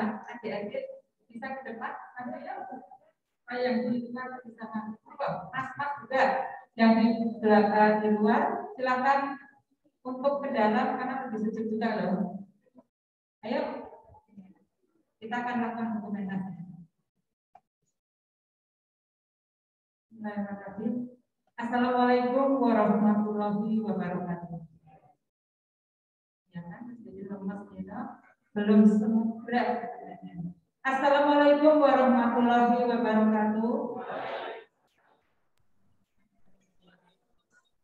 adik-adik bisa ke depan, ada yang di luar bisa masuk. Mas juga yang di luar silakan untuk ke dalam karena lebih sejuk juga loh. Ayo kita akan lakukan dokumentasi. Assalamualaikum warahmatullahi wabarakatuh. Ya kan, jadi lemas kita belum semua. Assalamualaikum warahmatullahi wabarakatuh.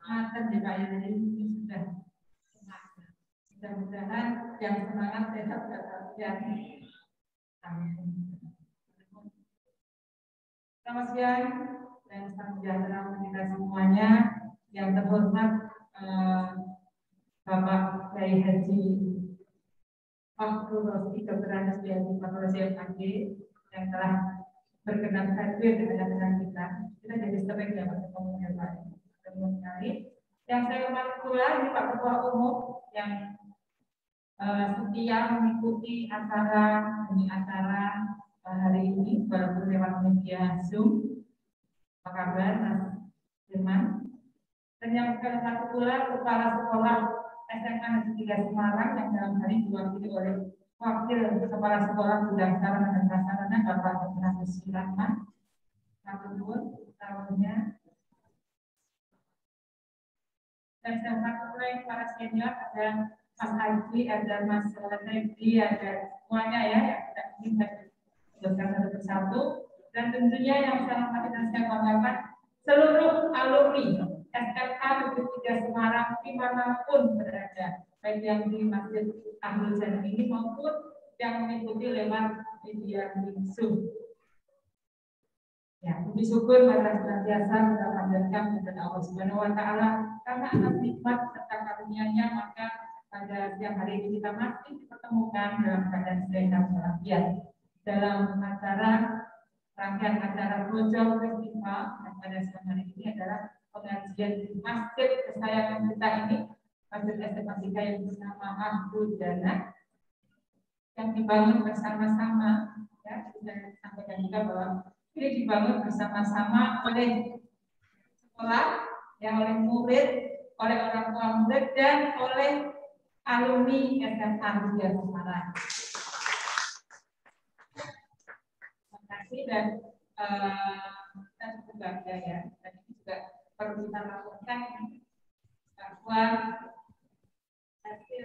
Makan di Pak ini sudah. Mudah-mudahan yang semangat sehat dan selamat siang dan salam sejahtera untuk kita semuanya. Yang terhormat Bapak Kiai Haji Fakhrul Razi Dr. Anas Biadi Fakultas FKG yang telah berkenan hadir di tengah-tengah kita. Kita jadi sering dapat ketemu yang lain. Sekali. Yang saya hormati pula ini Pak Ketua Umum yang setia mengikuti acara demi acara hari ini walaupun lewat media Zoom. Apa kabar Mas Firman? Dan yang saya hormati pula Kepala Sekolah SMA Negeri 3 Semarang yang dalam hari ini diwakili oleh Wakil Kepala Sekolah Bidang Sarana dan Prasarana Bapak Dr. Agus Rahman. Satu tahunnya. Dan saya hormati pula yang para senior ada Mas Haji, ada Mas Reddy, ada semuanya ya yang tidak ingin disebutkan satu persatu. Dan tentunya yang saya hormati dan saya banggakan seluruh alumni SMA Negeri 3 Semarang dimanapun berada, baik yang di Masjid Ahlul Jannah ini maupun yang mengikuti lewat media Zoom. Ya, puji syukur pada senantiasa kita panjatkan kepada Allah Subhanahu Wa Taala karena atas nikmat serta karunia-Nya maka pada siang hari ini kita masih dipertemukan dalam keadaan sehat walafiat dalam acara rangkaian acara Bojong Festival yang pada siang hari ini adalah pengajian di masjid kesayangan kita ini, Masjid SMA 3 yang bersama Ahlul Jannah yang dibangun bersama-sama. Ya, saya sampaikan juga bahwa ini dibangun bersama-sama oleh sekolah, yang oleh murid, oleh orang tua murid dan oleh alumni SMA 3 Semarang. Terima kasih dan kita cukup bangga ya. Dan ini juga perlu kita lakukan bahwa hasil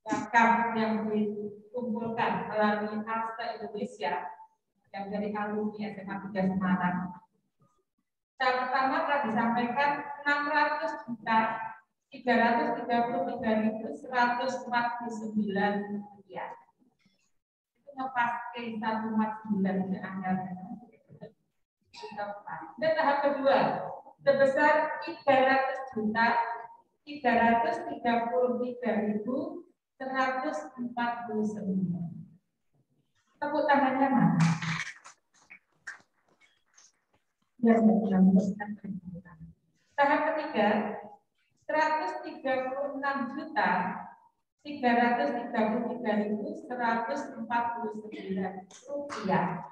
wakaf yang dikumpulkan melalui Alsta Indonesia yang dari alumni SMA 3 Semarang. Secara pertama telah disampaikan 600.333.149 rupiah. Itu ngepakai 149 di anggaran. Dan tahap kedua sebesar 300.333.149. Tepuk tangannya mana? Ya, tahap ketiga 133.333.149 rupiah.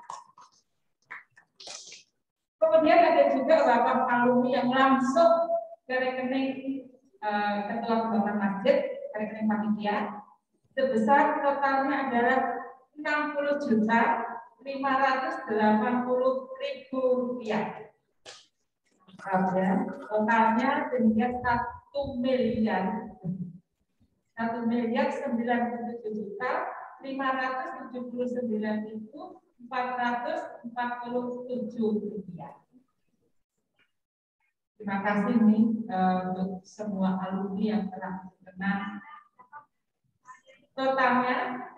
Kemudian ada juga wakaf alumni yang langsung ke rekening ketua pembangunan masjid, rekening panitia, sebesar totalnya adalah 60.580.000 rupiah. Totalnya sehingga 1.999.447 rupiah. Terima kasih nih untuk semua alumni yang telah berkenan. Totalnya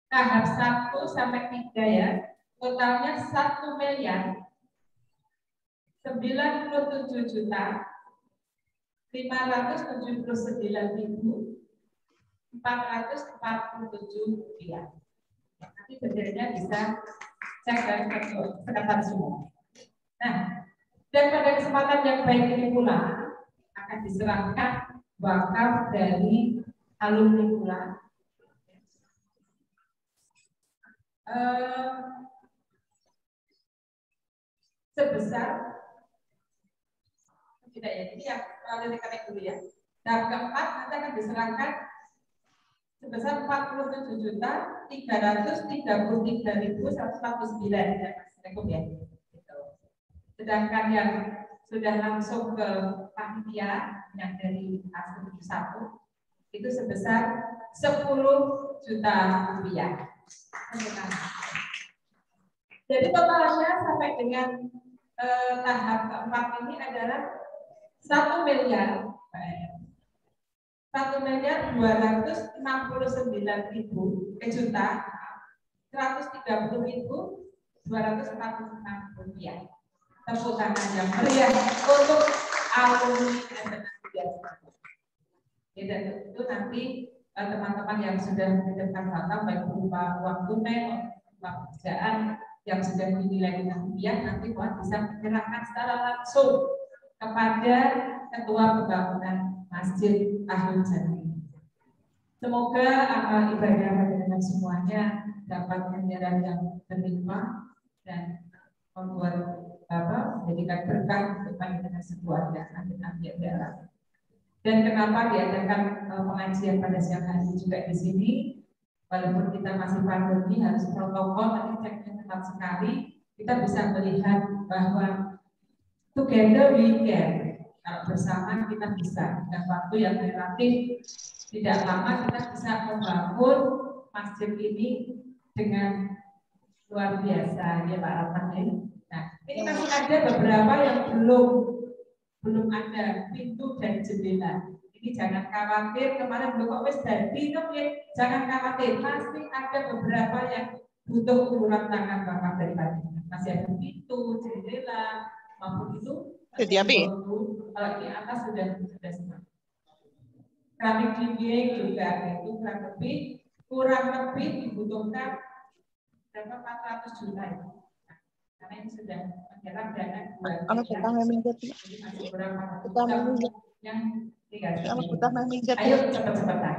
tahap 1 sampai 3 ya. Totalnya 1.579.447 rupiah. Nanti detailnya bisa cek dari pendaftar semua. Nah, dan pada kesempatan yang baik ini pula akan diserahkan wakaf dari alumni pula. Sebesar tidak ya, ini yang lalu dikaitkan dulu ya. Tahap keempat nanti akan diserahkan sebesar 47.333.149 ya Mas Rekum ya. Sedangkan yang sudah langsung ke panitia yang dari A171 itu sebesar 10 juta rupiah. Jadi totalnya sampai dengan tahap keempat ini adalah 1.130.246 rupiah. Tepuk tangan yang meriah untuk alumni SNA. Dan itu nanti teman-teman yang sudah menitipkan zakat baik berupa uang tunai maupun pekerjaan yang sudah dinilai dengan rupiah nanti bisa menyerahkan secara langsung kepada Ketua Pembangunan Masjid Ahlul Jannah. Semoga amal ibadah panjenengan semuanya dapat menyerah yang berlimpah dan membuat menjadikan berkah untuk panjenengan sekeluarga. Amin amin ya Allah. Dan kenapa diadakan pengajian pada siang hari juga di sini? Walaupun kita masih pandemi harus protokol, tapi ceknya ketat sekali. Kita bisa melihat bahwa together we can. Kalau bersama kita bisa. Dan waktu yang relatif tidak lama kita bisa membangun masjid ini dengan luar biasa ya Pak Rahman. Nah, ini masih ada beberapa yang belum ada pintu dan jendela. Ini jangan khawatir, kemarin belum wis jadi, jangan khawatir, pasti ada beberapa yang butuh uluran tangan Bapak dari panjenengan. Masih ada pintu, jendela, maupun itu. Kalau di atas sudah semua. Keramik dinding juga itu kurang lebih dibutuhkan berapa 400 juta ya. Karena ini sudah menjelang dana 2 yang ayo cepat-cepatan.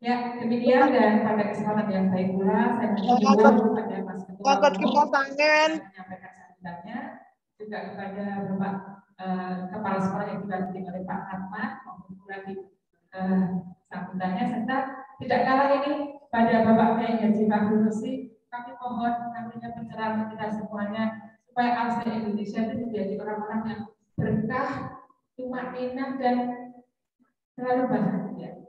Ya, demikian dan pada kesempatan yang baik pula saya mengucapkan kepada Mas Ketua menyampaikan sambutannya juga kepada Bapak Kepala Sekolah yang didampingi oleh Pak Ahmad maupun pula di sambutannya serta tidak kalah ini pada Bapak Kiai Haji Fahrul Razi. Kami mohon namanya pencerahan kita semuanya supaya Alsa Indonesia itu menjadi orang-orang yang berkah, tumakninah dan selalu bahagia.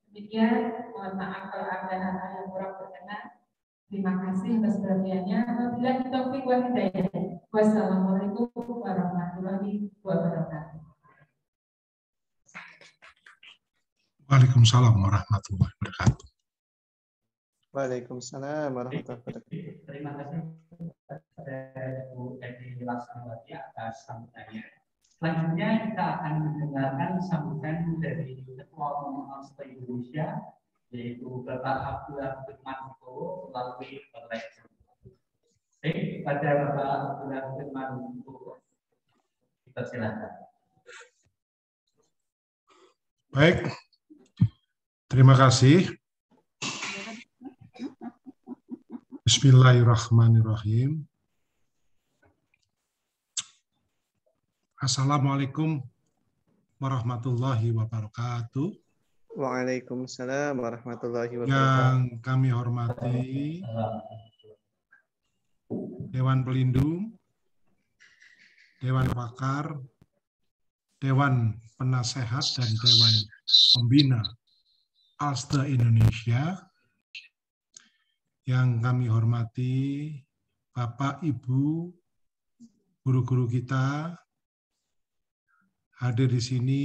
Demikian, mohon maaf kalau ada hal-hal yang kurang berkenan. Terima kasih atas perhatiannya. Wabillahi taufiq wal hidayah. Wassalamualaikum warahmatullahi wabarakatuh. Waalaikumsalam warahmatullahi wabarakatuh. Waalaikumsalam warahmatullahi wabarakatuh. Terima kasih kepada Bu Edi Laksanawati atas sambutannya. Selanjutnya kita akan mendengarkan sambutan dari Ketua Umum Alsta Indonesia, yaitu Bapak Abdullah Firman melalui lecture. Baik, pada Bapak Abdullah Firman kita silakan. Baik, terima kasih. Bismillahirrahmanirrahim. Assalamualaikum warahmatullahi wabarakatuh. Waalaikumsalam warahmatullahi wabarakatuh. Yang kami hormati Dewan Pelindung, Dewan Pakar, Dewan Penasehat dan Dewan Pembina Alsta Indonesia. Yang kami hormati Bapak, Ibu, guru-guru kita, hadir di sini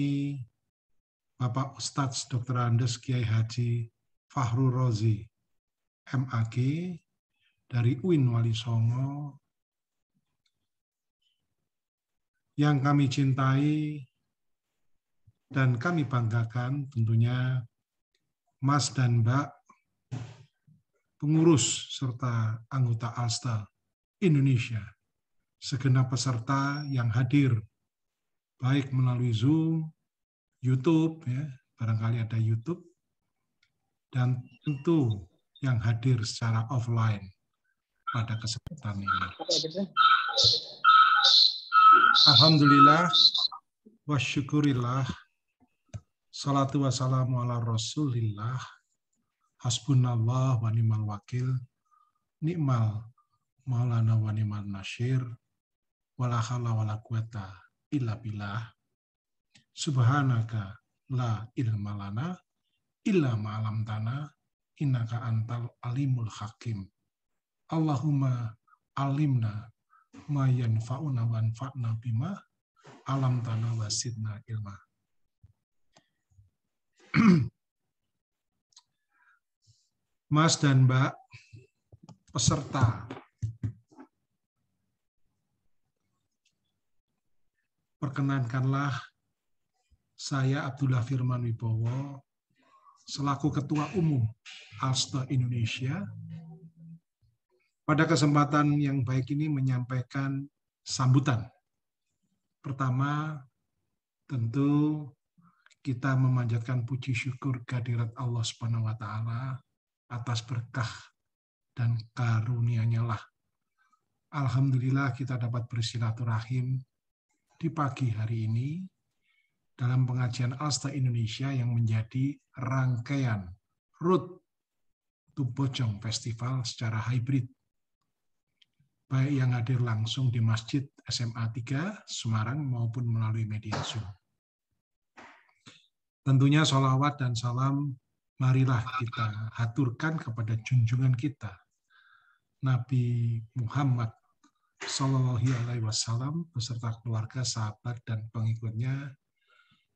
Bapak Ustadz Dr. Andes Kiai Haji Fahrul Razi, MAG, dari UIN Wali Songo, yang kami cintai dan kami banggakan tentunya Mas dan Mbak, pengurus serta anggota Alsta Indonesia, segenap peserta yang hadir, baik melalui Zoom YouTube, ya, barangkali ada YouTube, dan tentu yang hadir secara offline pada kesempatan ini. Alhamdulillah, wa syukurillah, salatu wassalamu ala rasulillah, hasbunallah wa ni'mal wakil, ni'mal maulana wa ni'mal nasyir, wala haula wala quwata illa billah, subhanaka la ilma lana illa ma'alamtana, innaka antal alimul hakim. Allahumma alimna ma yanfa'una wa anfa'na bima alamtana wa zidna ilma. Mas dan Mbak peserta perkenankanlah saya Abdullah Firman Wibowo selaku Ketua Umum Alsta Indonesia pada kesempatan yang baik ini menyampaikan sambutan. Pertama, tentu kita memanjatkan puji syukur kehadirat Allah Subhanahu wa taala atas berkah dan karunia-Nya lah. Alhamdulillah kita dapat bersilaturahim di pagi hari ini dalam pengajian Alsta Indonesia yang menjadi rangkaian Road to Bojong Festival secara hybrid. Baik yang hadir langsung di Masjid SMA 3 Semarang maupun melalui media Zoom. Tentunya sholawat dan salam marilah kita haturkan kepada junjungan kita, Nabi Muhammad Sallallahu Alaihi Wasallam beserta keluarga, sahabat, dan pengikutnya.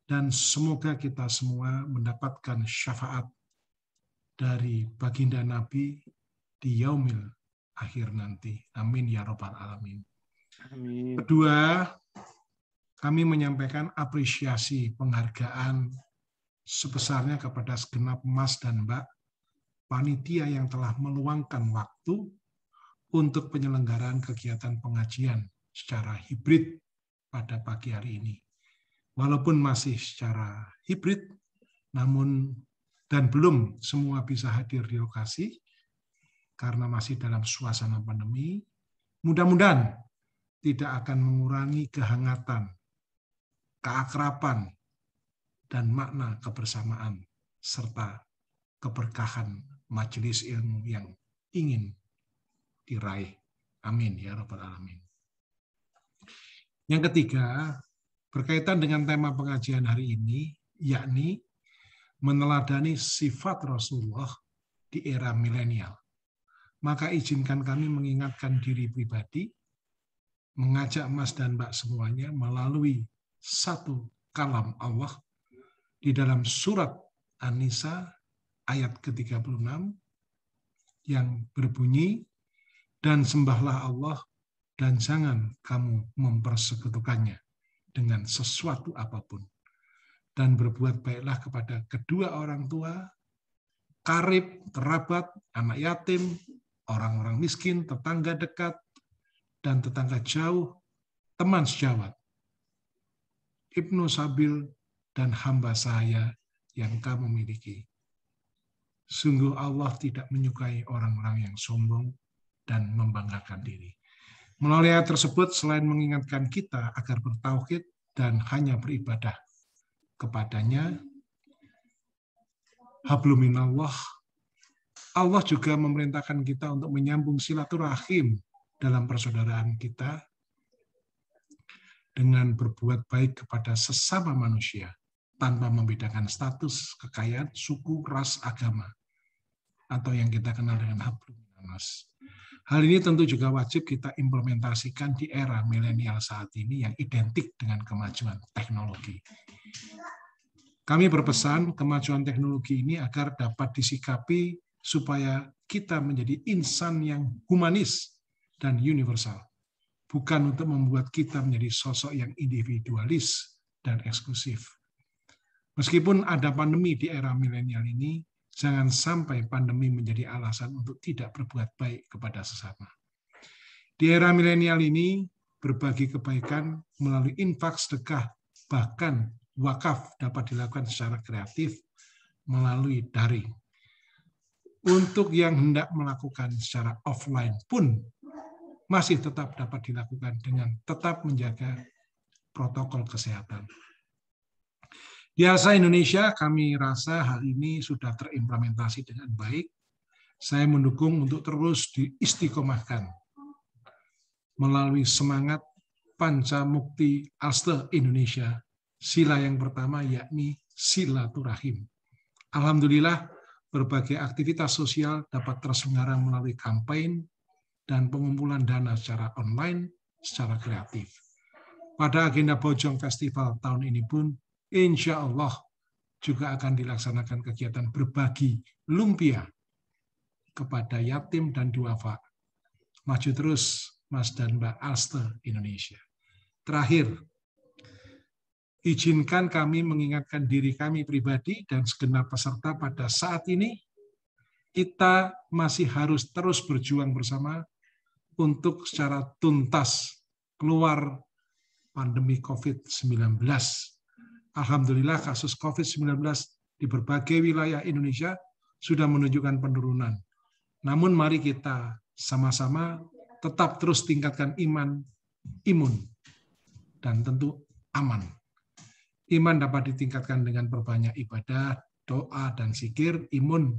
Dan semoga kita semua mendapatkan syafaat dari baginda Nabi di yaumil akhir nanti. Amin ya rabbal alamin. Amin. Kedua, kami menyampaikan apresiasi penghargaan sebesarnya kepada segenap Mas dan Mbak panitia yang telah meluangkan waktu untuk penyelenggaraan kegiatan pengajian secara hibrid pada pagi hari ini. Walaupun masih secara hibrid, namun dan belum semua bisa hadir di lokasi karena masih dalam suasana pandemi, mudah-mudahan tidak akan mengurangi kehangatan, keakraban, dan makna kebersamaan serta keberkahan majelis ilmu yang ingin diraih. Amin ya rabbal alamin. Yang ketiga, berkaitan dengan tema pengajian hari ini, yakni meneladani sifat Rasulullah di era milenial. Maka izinkan kami mengingatkan diri pribadi, mengajak Mas dan Mbak semuanya melalui satu kalam Allah di dalam surat An-Nisa ayat ke-36 yang berbunyi, dan sembahlah Allah dan jangan kamu mempersekutukannya dengan sesuatu apapun. Dan berbuat baiklah kepada kedua orang tua, karib, kerabat, anak yatim, orang-orang miskin, tetangga dekat, dan tetangga jauh, teman sejawat, Ibnu Sabil, dan hamba saya yang kamu miliki. Sungguh Allah tidak menyukai orang-orang yang sombong dan membanggakan diri. Melalui ayat tersebut, selain mengingatkan kita agar bertauhid dan hanya beribadah kepadanya, hablum minallah, Allah juga memerintahkan kita untuk menyambung silaturahim dalam persaudaraan kita dengan berbuat baik kepada sesama manusia tanpa membedakan status, kekayaan, suku, ras, agama, atau yang kita kenal dengan hablum minannas. Hal ini tentu juga wajib kita implementasikan di era milenial saat ini yang identik dengan kemajuan teknologi. Kami berpesan kemajuan teknologi ini agar dapat disikapi supaya kita menjadi insan yang humanis dan universal, bukan untuk membuat kita menjadi sosok yang individualis dan eksklusif. Meskipun ada pandemi di era milenial ini, jangan sampai pandemi menjadi alasan untuk tidak berbuat baik kepada sesama. Di era milenial ini, berbagi kebaikan melalui infak, sedekah, bahkan wakaf dapat dilakukan secara kreatif melalui daring. Untuk yang hendak melakukan secara offline pun masih tetap dapat dilakukan dengan tetap menjaga protokol kesehatan. Di Alsa Indonesia, kami rasa hal ini sudah terimplementasi dengan baik. Saya mendukung untuk terus diistiqomahkan melalui semangat Pancamukti Alsta Indonesia. Sila yang pertama yakni silaturahim. Alhamdulillah, berbagai aktivitas sosial dapat terselenggara melalui kampanye dan pengumpulan dana secara online, secara kreatif. Pada agenda Bojong Festival tahun ini pun, insya Allah juga akan dilaksanakan kegiatan berbagi lumpia kepada yatim dan duafa. Maju terus, Mas dan Mbak Alsta Indonesia. Terakhir, izinkan kami mengingatkan diri kami pribadi dan segenap peserta pada saat ini, kita masih harus terus berjuang bersama untuk secara tuntas keluar pandemi COVID-19. Alhamdulillah kasus COVID-19 di berbagai wilayah Indonesia sudah menunjukkan penurunan. Namun mari kita sama-sama tetap terus tingkatkan imun, dan tentu aman. Iman dapat ditingkatkan dengan perbanyak ibadah, doa, dan zikir. Imun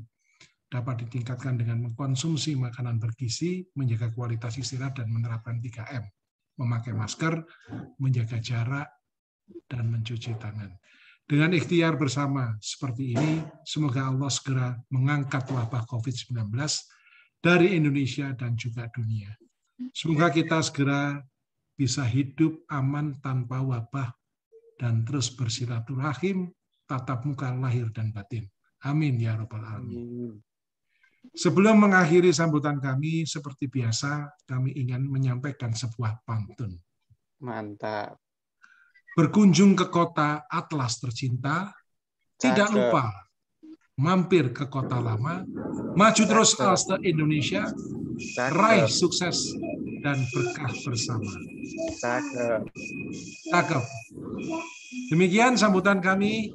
dapat ditingkatkan dengan mengkonsumsi makanan bergizi, menjaga kualitas istirahat, dan menerapkan 3M. Memakai masker, menjaga jarak, dan mencuci tangan. Dengan ikhtiar bersama seperti ini, semoga Allah segera mengangkat wabah COVID-19 dari Indonesia dan juga dunia. Semoga kita segera bisa hidup aman tanpa wabah dan terus bersilaturahim, tatap muka lahir dan batin. Amin ya rabbal alamin. Sebelum mengakhiri sambutan kami, seperti biasa, kami ingin menyampaikan sebuah pantun. Mantap. Berkunjung ke kota Atlas tercinta, tidak lupa mampir ke kota lama, maju terus Alsta Indonesia, raih sukses dan berkah bersama. Cakep. Demikian sambutan kami.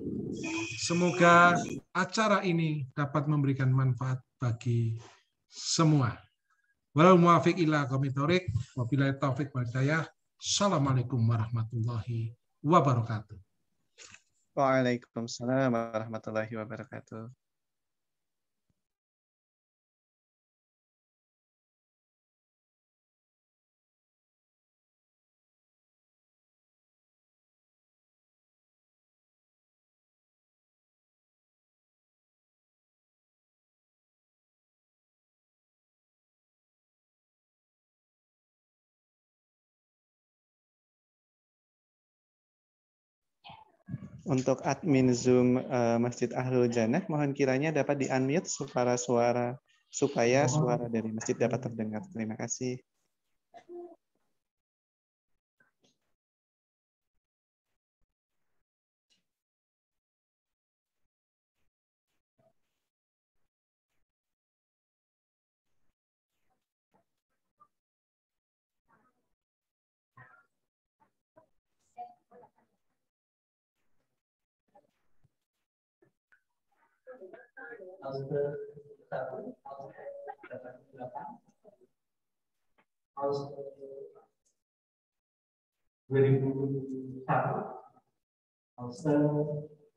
Semoga acara ini dapat memberikan manfaat bagi semua. Wal muwafiq ila aqwamit thoriq, wabillahi taufiq wal hidayah. Assalamualaikum warahmatullahi wabarakatuh. Waalaikumsalam warahmatullahi wabarakatuh. Untuk admin Zoom Masjid Ahlul Jannah, mohon kiranya dapat di-unmute supaya suara dari masjid dapat terdengar. Terima kasih.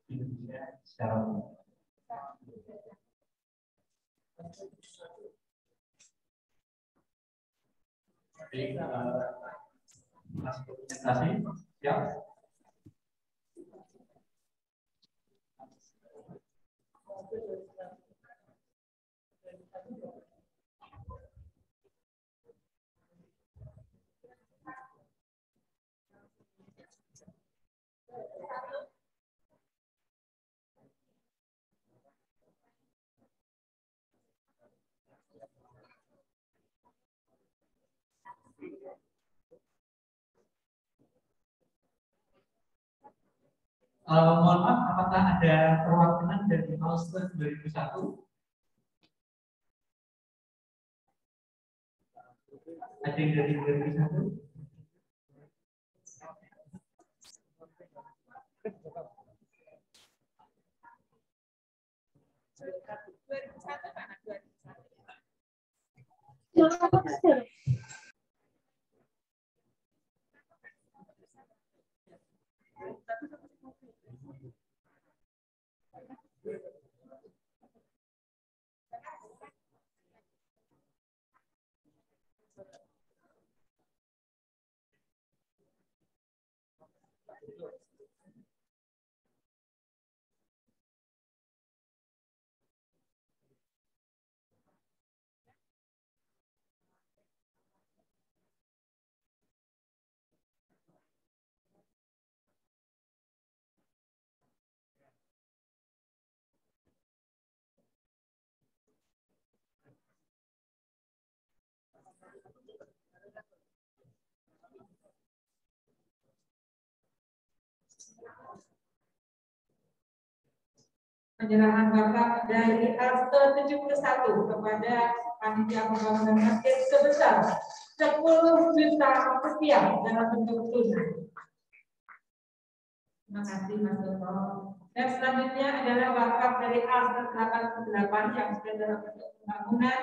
Indonesia secara umum. Jadi, presentasi, siap? Mohon maaf, apakah ada perwakilan dari Alsta 2001? Ada yang dari 2001? 2001 mana 2001. Penyerahan wakaf dari Aste 71 kepada panitia pembangunan masjid sebesar 10 juta rupiah dalam bentuk tunai. Terima kasih Mas Toto. Dan selanjutnya adalah wakaf dari Aste 88 yang sudah dalam bentuk pembangunan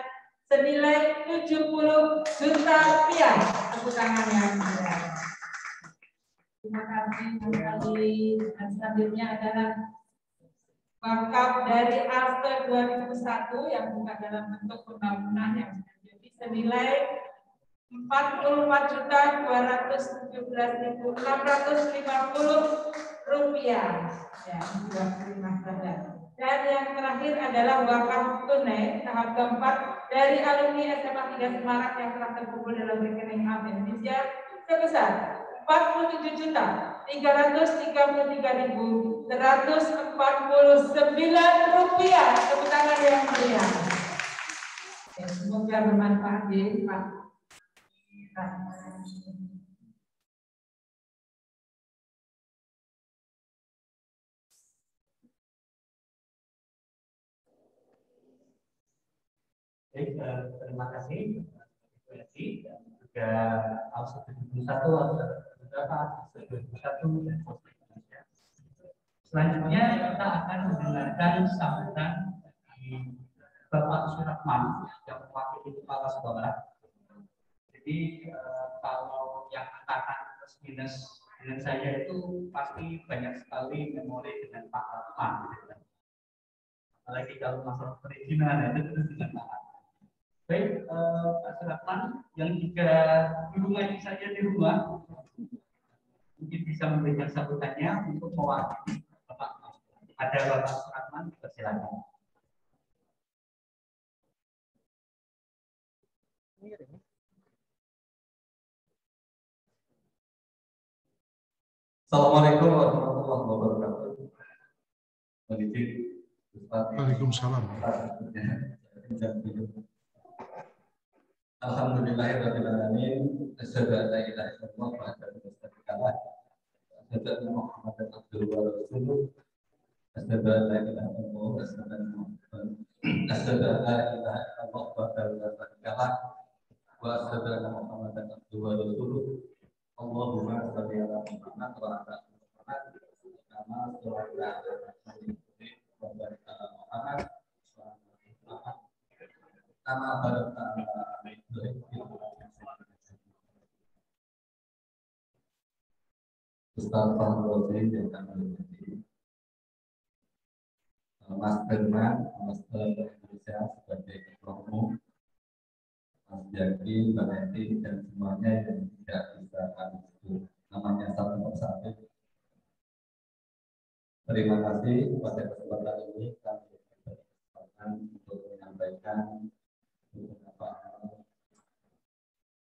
senilai 70 juta rupiah. Tepuk tangan yang meriah. Terima kasih Mas Ali. Dan selanjutnya adalah wakaf dari Aste 2001 yang bukan dalam bentuk pembangunan yang menjadi senilai 44.217.650 rupiah. Ya, dan yang terakhir adalah wakaf tunai tahap keempat dari alumni SMA 3 Semarang yang telah terkumpul dalam rekening Bank Indonesia sebesar 47.333.149 rupiah. Tepuk tangan yang meriah. Semoga bermanfaat ya Pak. Baik, terima kasih dan juga Aste 71 Aste 2001 dan Indonesia. Selanjutnya kita akan mendengarkan sambutan dari Bapak Suratman yang mewakili kepala sekolah. Jadi kalau yang angkatan plus minus dengan saya itu pasti banyak sekali memori dengan Pak Ratman. Apalagi kalau masalah perizinan itu dengan Pak Ratman. Baik, Pak Suratman yang juga dulu ngaji saja di rumah mungkin bisa memberikan sambutannya untuk mewakili Bapak. Ada Bapak Suratman, silakan. Assalamualaikum warahmatullahi wabarakatuh. Waalaikumsalam. Alhamdulillahirabbil alamin. Asyhadu an la ilaha illallah wa asyhadu anna Muhammadan abduhu wa rasuluh. Asyhadu an la ilaha illallah wa asyhadu anna Muhammadan asyhadu an la ilaha illallah wa asyhadu anna Muhammadan abduhu wa rasuluh. Allahumma shalli ala Muhammad wa ala Muhammad kama shallaita ala Ibrahim wa barik ala Muhammad kama barakta ala Ibrahim. Astagfirullahaladzim yang kami hormati Mas Firman, Mas Indonesia sebagai ketua umum, Mas Jaki, Mbak Eti, dan semuanya yang tidak bisa kami sebut namanya satu persatu. Terima kasih pada kesempatan ini kami berkesempatan untuk menyampaikan beberapa hal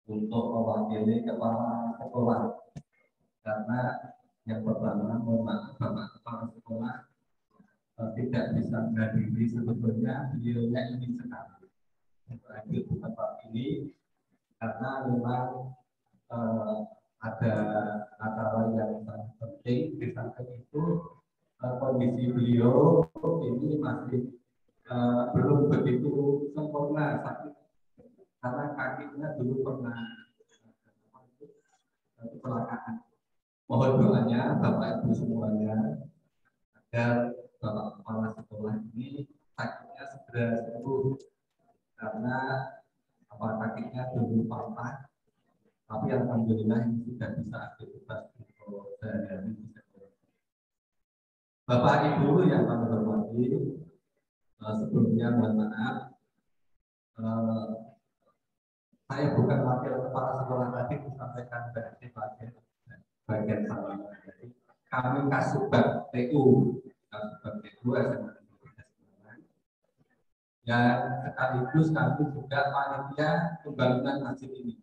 untuk mewakili kepala sekolah. Karena yang pertama, mohon maaf Bapak Kepala Sekolah tidak bisa menghadiri, sebetulnya beliaunya ingin sekali hadir di tempat ini karena memang ada acara yang sangat penting. Di samping itu kondisi beliau ini masih belum begitu sempurna sakit karena kakinya dulu pernah kecelakaan. Mohon doanya Bapak Ibu semuanya agar Bapak Kepala Sekolah ini segera sembuh karena kakinya dulu patah, tapi alhamdulillah ini sudah bisa aktivitas untuk sehari-hari. Bapak Ibu yang kami hormati, sebelumnya mohon maaf, saya bukan wakil kepala sekolah tadi disampaikan berarti bagian sama. Jadi kami Kasubag TU SMA yang sekaligus kami juga panitia pembangunan masjid ini.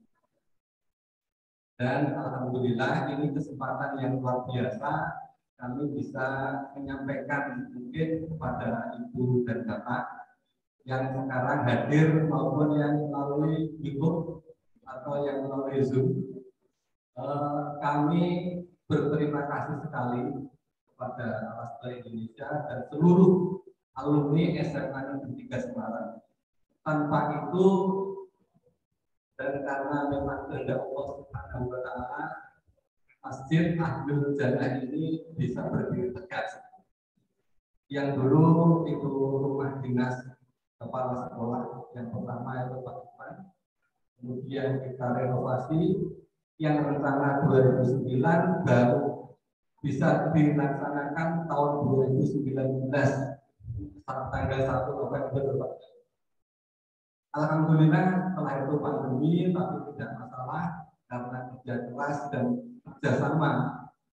Dan alhamdulillah ini kesempatan yang luar biasa kami bisa menyampaikan mungkin kepada Ibu dan Bapak yang sekarang hadir maupun yang melalui YouTube atau yang melalui Zoom. Kami berterima kasih sekali kepada Al-Astra Indonesia dan seluruh alumni SMA Negeri 3 Semarang. Tanpa itu dan karena memang kehendak Allah Subhanahu wa Ta'ala, Masjid Ahlul Jannah ini bisa berdiri tegak. Yang dulu itu rumah dinas kepala sekolah yang pertama itu Pak Iman, kemudian kita renovasi, yang rencana 2009 baru bisa dilaksanakan tahun 2019 tanggal 1 November. Alhamdulillah setelah itu pandemi, tapi tidak masalah karena kerja keras dan kerjasama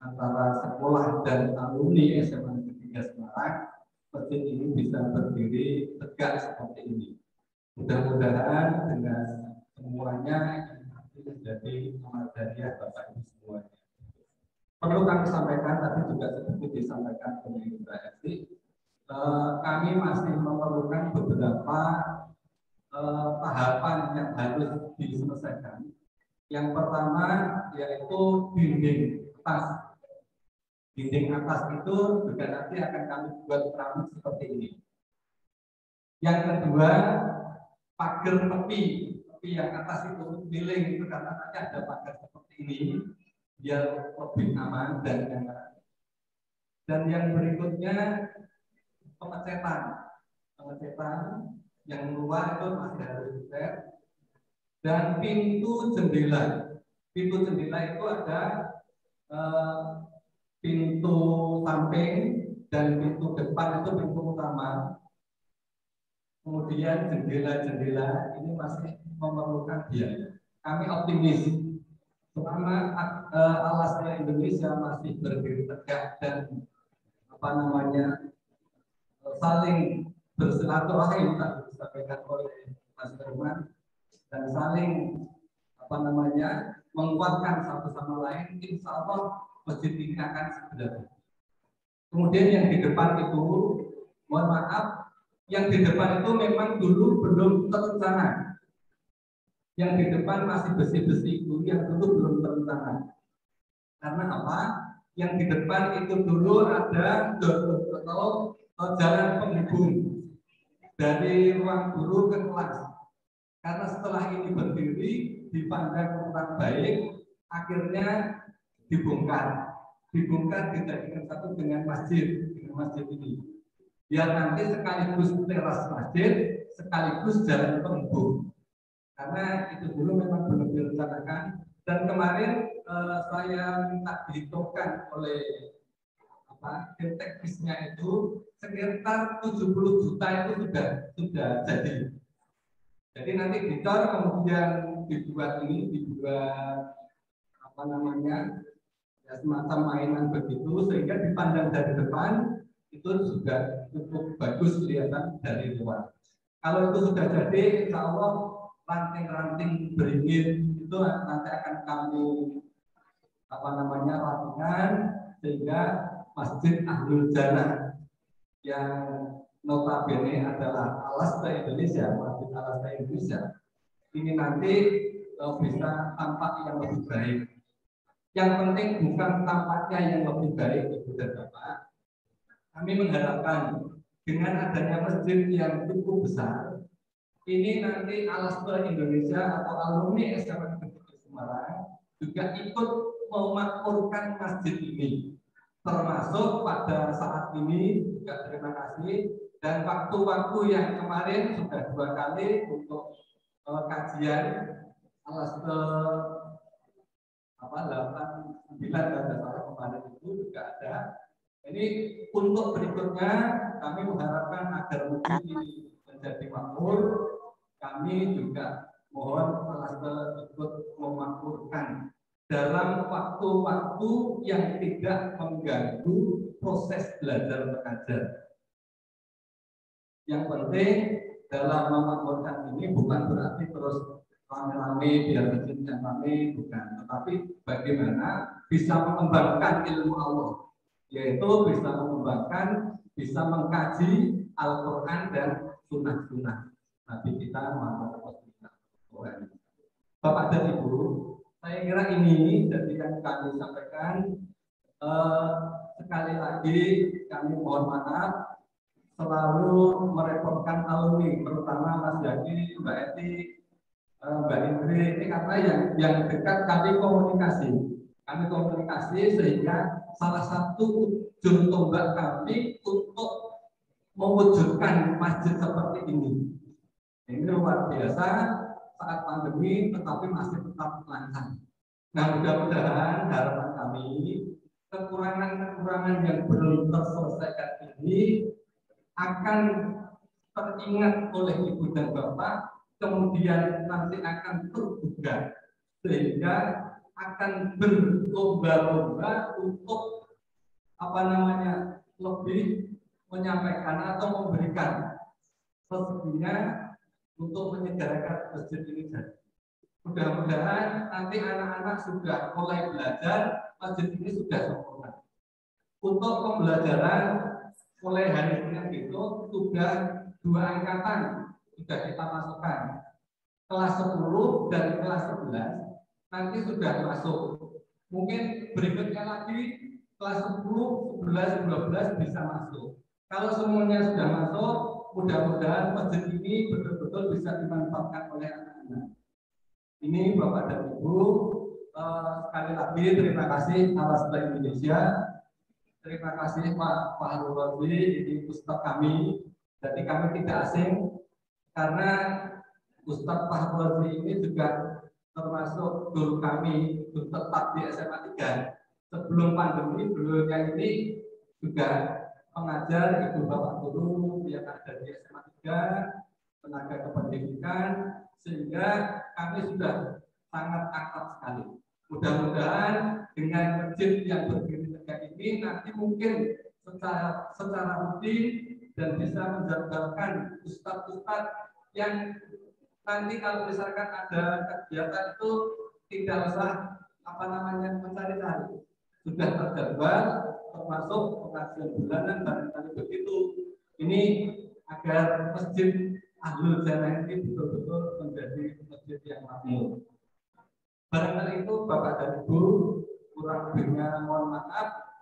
antara sekolah dan alumni SMA Negeri 3 Semarang, masjid ini bisa berdiri tegak seperti ini. Mudah-mudahan dengan semuanya ini menjadi amal jariah Bapak Ibu semuanya. Perlu kami sampaikan, tadi juga seperti disampaikan oleh Mbak Esti, kami masih memerlukan beberapa tahapan yang harus diselesaikan. Yang pertama yaitu dinding atas. Dinding atas itu juga nanti akan kami buat keramik seperti ini. Yang kedua, pagar tepi yang atas itu miling itu karena nanti ada pagar seperti ini biar lebih aman dan nyaman. Dan yang berikutnya pengecetan yang luar itu masih harus dicat, dan pintu jendela itu ada pintu samping dan pintu depan itu pintu utama. Kemudian jendela ini masih memerlukan biaya. Kami optimis selama Al-Astra Indonesia masih berdiri tegak dan saling bersilaturahim tadi disampaikan oleh Mas Firman, dan saling menguatkan satu sama lain, insya Allah masjid ini akan segera. Kemudian yang di depan itu, mohon maaf, yang di depan itu memang dulu belum terencana. Yang di depan masih besi-besi itu yang dulu belum terencana. Karena apa? Yang di depan itu dulu ada jalan penghubung dari ruang guru ke kelas. Karena setelah ini berdiri dipandang kurang baik, akhirnya dibongkar dijadikan satu dengan masjid ini. Biar nanti sekaligus teras masjid, sekaligus jalan penghubung. Karena itu dulu memang belum direncanakan. Dan kemarin saya minta dihitungkan oleh tim teknisnya itu sekitar 70 juta itu sudah jadi. Jadi nanti dicor kemudian dibuat semacam mainan begitu sehingga dipandang dari depan itu sudah cukup bagus kelihatan dari luar. Kalau itu sudah jadi, insya Allah ranting-ranting beringin itu nanti akan kami rapikan sehingga Masjid Ahlul Jannah yang notabene adalah Al-Astra Indonesia, Masjid Al-Astra Indonesia ini nanti bisa tampak yang lebih baik. Yang penting bukan tampaknya yang lebih baik, Ibu dan Bapak. Kami mengharapkan dengan adanya masjid yang cukup besar, ini nanti Al-Astra Indonesia atau alumni SMA Negeri Semarang juga ikut memakmurkan masjid ini. Termasuk pada saat ini juga terima kasih Dan waktu-waktu yang kemarin sudah 2 kali untuk kajian alas ke 8, 9 dan kemarin itu juga ada. Ini untuk berikutnya kami mengharapkan agar masjid ini menjadi makmur. Kami juga mohon kelas ikut memakmurkan dalam waktu-waktu yang tidak mengganggu proses belajar mengajar. Yang penting dalam memakmurkan ini bukan berarti terus rame-rame biar masjidnya rame, bukan, tetapi bagaimana bisa mengembangkan ilmu Allah, yaitu bisa mengembangkan, bisa mengkaji Al-Quran dan sunnah-sunnah Nabi kita Muhammad SAW. Bapak dan Ibu, saya kira ini jadi yang kami sampaikan. Sekali lagi kami mohon maaf selalu merepotkan alumni, terutama Mas Yaki, Mbak Eti, Mbak Indri, ini karena yang dekat kami komunikasi sehingga salah satu ujung tombak kami untuk mewujudkan masjid seperti ini. Ini luar biasa saat pandemi, tetapi masih tetap lancar. Nah, mudah-mudahan harapan kami kekurangan-kekurangan yang belum terselesaikan ini akan teringat oleh Ibu dan Bapak, kemudian nanti akan terbuka sehingga akan berlomba-lomba untuk lebih menyampaikan atau memberikan sesuatunya untuk menyegerakan masjid ini jadi. Mudah-mudahan nanti anak-anak sudah mulai belajar, masjid ini sudah sempurna. Untuk pembelajaran mulai hari ini itu sudah 2 angkatan sudah kita masukkan. Kelas 10 dan kelas 11 nanti sudah masuk. Mungkin berikutnya lagi kelas 10, 11, 12 bisa masuk. Kalau semuanya sudah masuk, mudah-mudahan masjid ini betul-betul bisa dimanfaatkan oleh anak-anak. Ini Bapak dan Ibu, sekali lagi terima kasih atas Indonesia. Terima kasih Pak Fahrul Razi, ini Ustadz kami. Jadi kami tidak asing karena Ustadz Fahrul Razi ini juga termasuk guru kami untuk tetap di SMA 3. Sebelum pandemi, beliaunya ini juga pengajar, ibu bapak guru yang ada di SMA 3, tenaga kependidikan, sehingga kami sudah sangat akrab sekali. Mudah-mudahan dengan masjid yang berdiri tegak ini nanti mungkin secara rutin dan bisa menjadwalkan ustadz-ustadz yang nanti kalau misalkan ada kegiatan itu tidak usah mencari-cari, sudah terjadwal, termasuk pengajian bulanan barangkali begitu. Ini agar masjid Ahlul Jannah ini betul-betul menjadi masjid yang makmur. Barangkali itu Bapak dan Ibu, kurang lebihnya mohon maaf.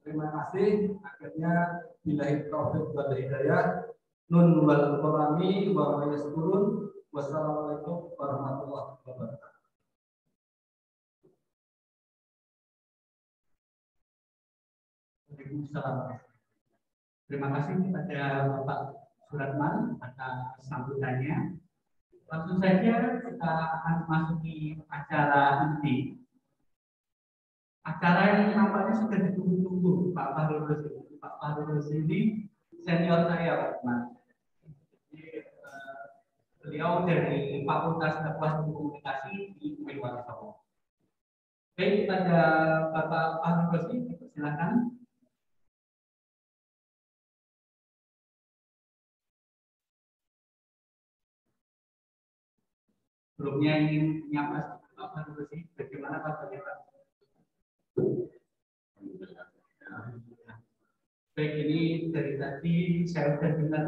Terima kasih. Akhirnya billahi taufiq wal hidayah. Nun wal qalami wa yaskurun. Wassalamualaikum warahmatullahi wabarakatuh. Waalaikumsalam. Terima kasih kepada Bapak Suratman atas sambutannya. Langsung saja kita akan memasuki acara inti. Acara yang nampaknya sudah ditunggu-tunggu Pak Fahrul Razi. Pak Fahrul Razi ini senior saya, Pak Mas. Beliau dari Fakultas Dakwah dan Komunikasi di UIN Wonosobo. Baik, kepada Bapak Fahrul Razi, silakan. Sebelumnya ingin menyapa Pak Fahrul Razi, bagaimana kabarnya Pak? Baik, ini dari tadi saya sudah dengar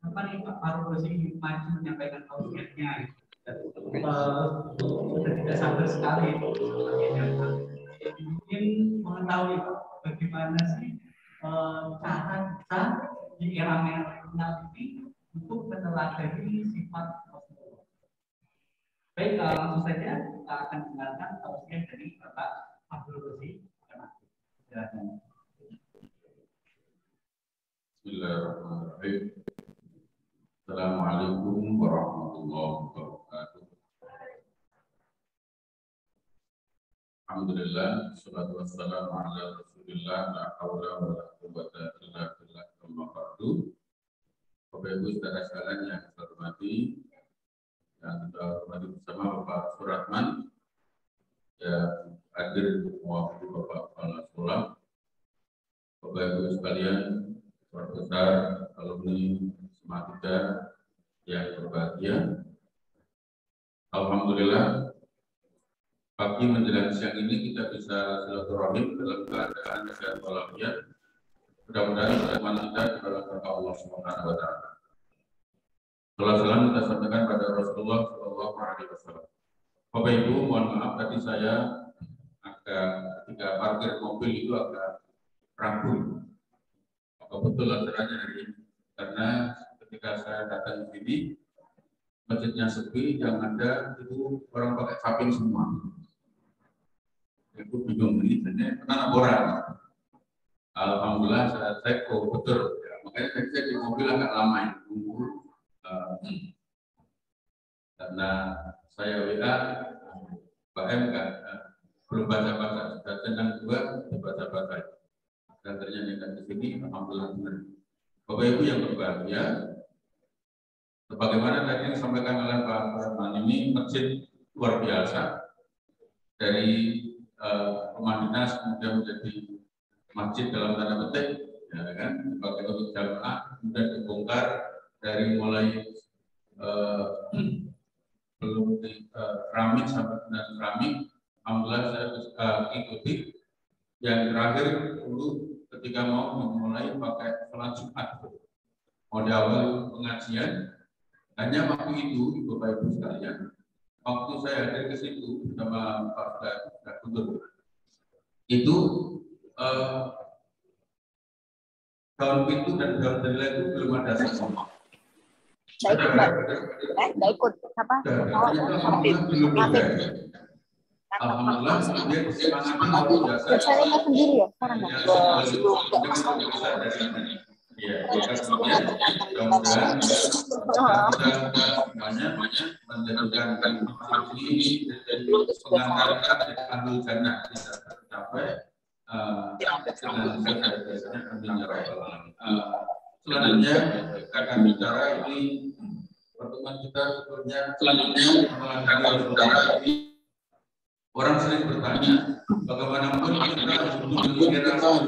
apa nih Pak Fahrul Razi maju menyampaikan tausiahnya. Sudah tidak sabar sekali ingin mengetahui Pak, bagaimana sih cara kita di era milenial ini untuk meneladani sifat Rasulullah. Baik, langsung saja kita akan dengarkan tausiah dari Bapak Fahrul Razi. Silakan. Bismillahirrahmanirrahim. Assalamualaikum warahmatullahi wabarakatuh. Alhamdulillah, salatu wassalamu ala Rasulillah, la haula wa la quwwata illa billah. Bapak Ibu saudara sekalian yang saya hormati, yang kita hormati bersama Bapak Suratman, yang hadir mewakili Bapak Kepala Sekolah, Bapak Ibu sekalian, Profesor, alumni Sematida yang berbahagia. Alhamdulillah, pagi menjelang siang ini kita bisa silaturahim dalam keadaan sehat walafiat. Mudah-mudahan pertemuan kita dalam berkah Allah Subhanahu wa taala. Salam kita sampaikan pada Rasulullah Shallallahu alaihi wasallam. Bapak Ibu, mohon maaf tadi saya ketika parkir mobil itu agak ragu. Apa betul acaranya hari ini? Karena ketika saya datang ke sini, masjidnya sepi, yang ada itu orang pakai kaping semua. Aku bingung ini, karena orang. Alhamdulillah saya cek, oh betul. Ya, makanya saya di mobil agak lama ya, tunggu. Karena saya WA, Pak M belum baca-baca, sudah tenang juga, baca-baca. Dan ternyata di sini, alhamdulillah benar. Bapak Ibu yang berbahagia, sebagaimana tadi yang disampaikan oleh Pak Rahman, ini masjid luar biasa. Dari rumah dinas kemudian menjadi masjid dalam tanda petik, ya kan, sebagai untuk jamaah, kemudian dibongkar dari mulai belum keramik sampai benar keramik. Alhamdulillah saya bisa ikuti. Yang terakhir dulu ketika mau memulai pakai sholat Jumat, mau di awal pengajian, hanya waktu itu Bapak Ibu sekalian, waktu saya hadir ke situ bersama Pak Gubernur, itu daun pintu dan daun jendela itu belum ada semua. Nggak ikut apa? Belum ada. Alhamdulillah, dia sangat luar biasa. Saya nggak sendiri ya sekarang nggak? Ya, mudah-mudahan kita semuanya menjadikan ini menjadi pengantar ahli jannah kita tercapai dengan amin ya rabbal alamin. Selanjutnya akan bicara ini pertemuan kita selanjutnya mengenai ini. Orang sering bertanya, bagaimanapun kita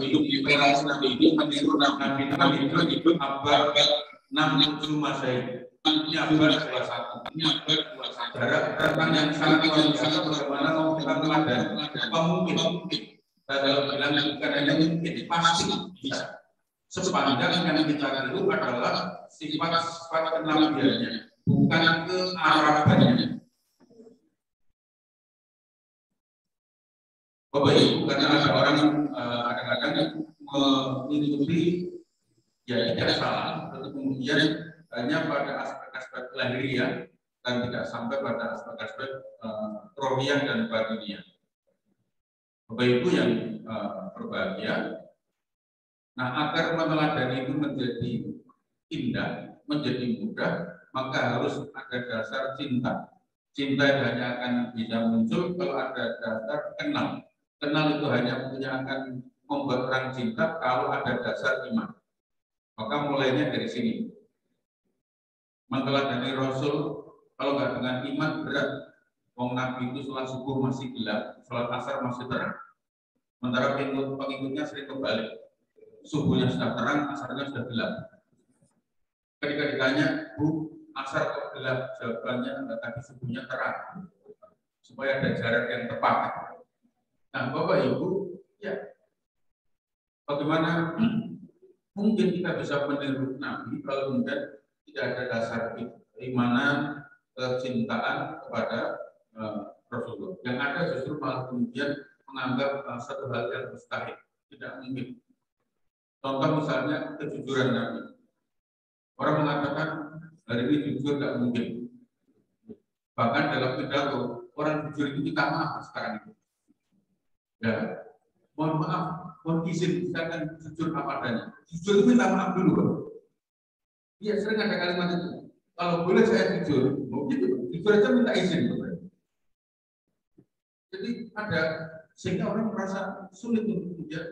hidup di era ini meniru Nabi hidup abad 6 Masehi. Ini abad 21. Ini abad 21. Jarak tentang yang sangat luar biasa. Bagaimana mau kita meladani? Apa mungkin? Saya bilang bukan hanya mungkin, pasti bisa. Sepanjang yang kita itu adalah sifat kenabiannya, bukan kearabannya. Bapak Ibu, karena ada orang kadang-kadang mengikuti, ya tidak salah, tetapi kemudian hanya pada aspek-aspek lahiriah dan tidak sampai pada aspek-aspek rohiyah dan batiniah. Bapak Ibu yang berbahagia, nah agar meneladani itu menjadi indah, menjadi mudah, maka harus ada dasar cinta. Cinta hanya akan bisa muncul kalau ada dasar kenal. Kenal itu hanya akan membuat orang cinta kalau ada dasar iman. Maka mulainya dari sini. Meneladani Rasul, kalau nggak dengan iman berat. Wong Nabi itu sholat subuh masih gelap, sholat asar masih terang. Sementara pengikutnya sering kebalik. Subuhnya sudah terang, asarnya sudah gelap. Ketika ditanya, Bu, asar kok gelap? Jawabannya, tadi subuhnya terang. Supaya ada jarak yang tepat. Nah, Bapak Ibu, ya, bagaimana mungkin kita bisa meniru Nabi kalau kemudian tidak ada dasar keimanan, kecintaan kepada Rasulullah. Yang ada justru malah kemudian menganggap satu hal yang mustahil, tidak mungkin. Contoh misalnya kejujuran Nabi. Orang mengatakan hari ini jujur tidak mungkin. Bahkan dalam pidato orang jujur itu kita maaf sekarang itu. Ya, mohon maaf, mohon izin, saya akan jujur apa adanya. Jujur itu minta maaf dulu, Pak. Iya, sering ada kalimat itu. Kalau boleh saya jujur, mau gitu, jujur aja minta izin, Pak. Jadi ada, sehingga orang merasa sulit untuk kemudian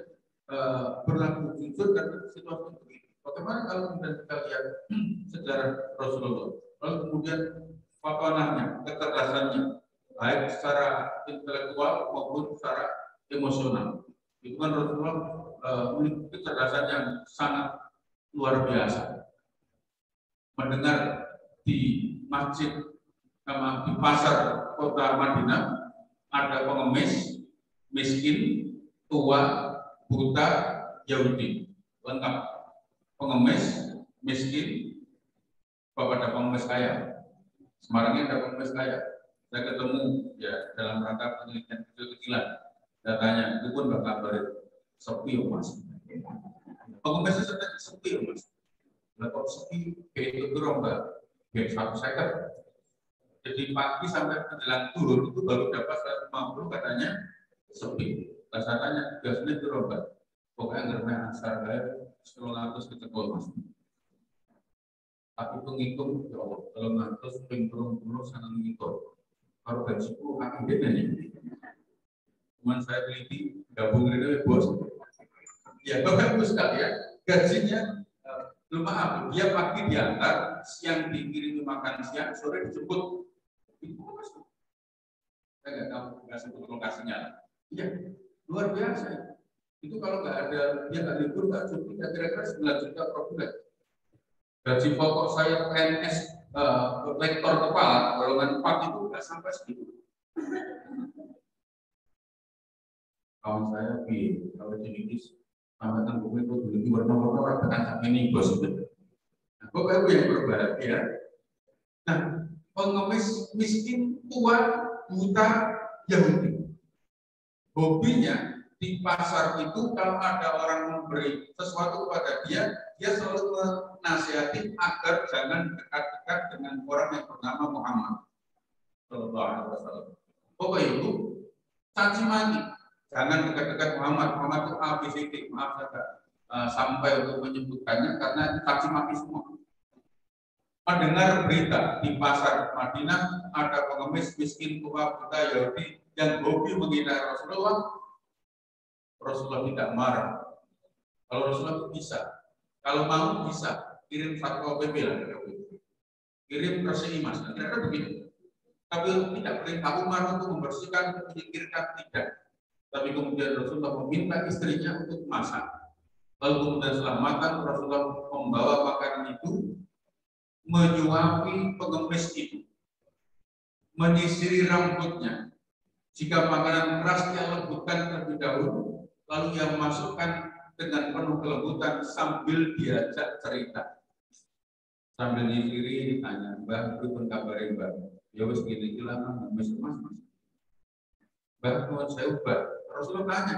berlaku jujur karena situasi begitu. Bagaimana kalau kemudian kita lihat sejarah Rasulullah, lalu kemudian papanannya, kecerdasannya, baik secara intelektual maupun secara emosional. Itu kan Rasulullah memiliki kecerdasan yang sangat luar biasa. Mendengar di masjid sama di pasar kota Madinah ada pengemis, miskin, tua, buta, Yahudi, lengkap. Pengemis, miskin, bapak ada pengemis kaya. Semarangnya ada pengemis kaya. Saya ketemu ya dalam rangka penelitian kecil-kecilan. Saya tanya, itu pun bakal kabarin sepi, Mas. Pengemisnya sedang sepi, Mas. Kok sepi, itu turun, Mbak. Satu second. Jadi pagi sampai menjelang turun itu baru dapat 150 katanya sepi. Saya tanya, gasnya turun, Mbak. Pokoknya ngermeh asar saya 100 kecepol, Mas. Tapi penghitung, ya Allah, kalau ngantos turun sangat menghitung. Kalau gajiku kaki gede nih. Cuman saya teliti gabung ini bos. Ya bagus sekali ya. Gajinya lumayan. Dia pagi diantar, siang dikirimi makan siang, sore dijemput. Itu apa sih? Saya nggak tahu nggak sebut lokasinya. Iya, luar biasa. Itu kalau nggak ada dia nggak libur nggak cuti, kira-kira 9 juta per bulan. Gaji pokok saya PNS lektor kepala golongan 4 itu nggak sampai segitu. Kawan saya kalau jenis sampai tanggung itu dulu warna-warna berkancang ini bos. Nah, pokoknya yang berbahagia. Nah, pengemis miskin tua buta Yahudi. Hobinya di pasar itu kalau ada orang memberi sesuatu kepada dia selalu menasihati agar jangan dekat-dekat dengan orang yang bernama Muhammad Sallallahu Alaihi Wasallam. Pokoknya itu caci maki, jangan dekat-dekat Muhammad itu ABCD, maaf saja sampai untuk menyebutkannya karena caci maki semua. Mendengar berita di pasar Madinah ada pengemis miskin tua buta Yahudi yang hobi menghina Rasulullah tidak marah. Kalau Rasulullah bisa, kalau mau bisa kirim fatwa PP lah, kirim resmi mas, kira-kira begitu. Tapi tidak perintah Umar untuk membersihkan, menyingkirkan, tidak. Tapi kemudian Rasulullah meminta istrinya untuk masak. Lalu kemudian setelah makan Rasulullah membawa makanan itu, menyuapi pengemis itu, menyisiri rambutnya. Jika makanan keras dia lembutkan terlebih dahulu, lalu ia masukkan dengan penuh kelembutan sambil diajak cerita. Sambil nyisiri ditanya, Mbak, itu pun kabarin Mbak. Ya wis gini lama mas. Mbak, mau saya ubah. Rasulullah tanya,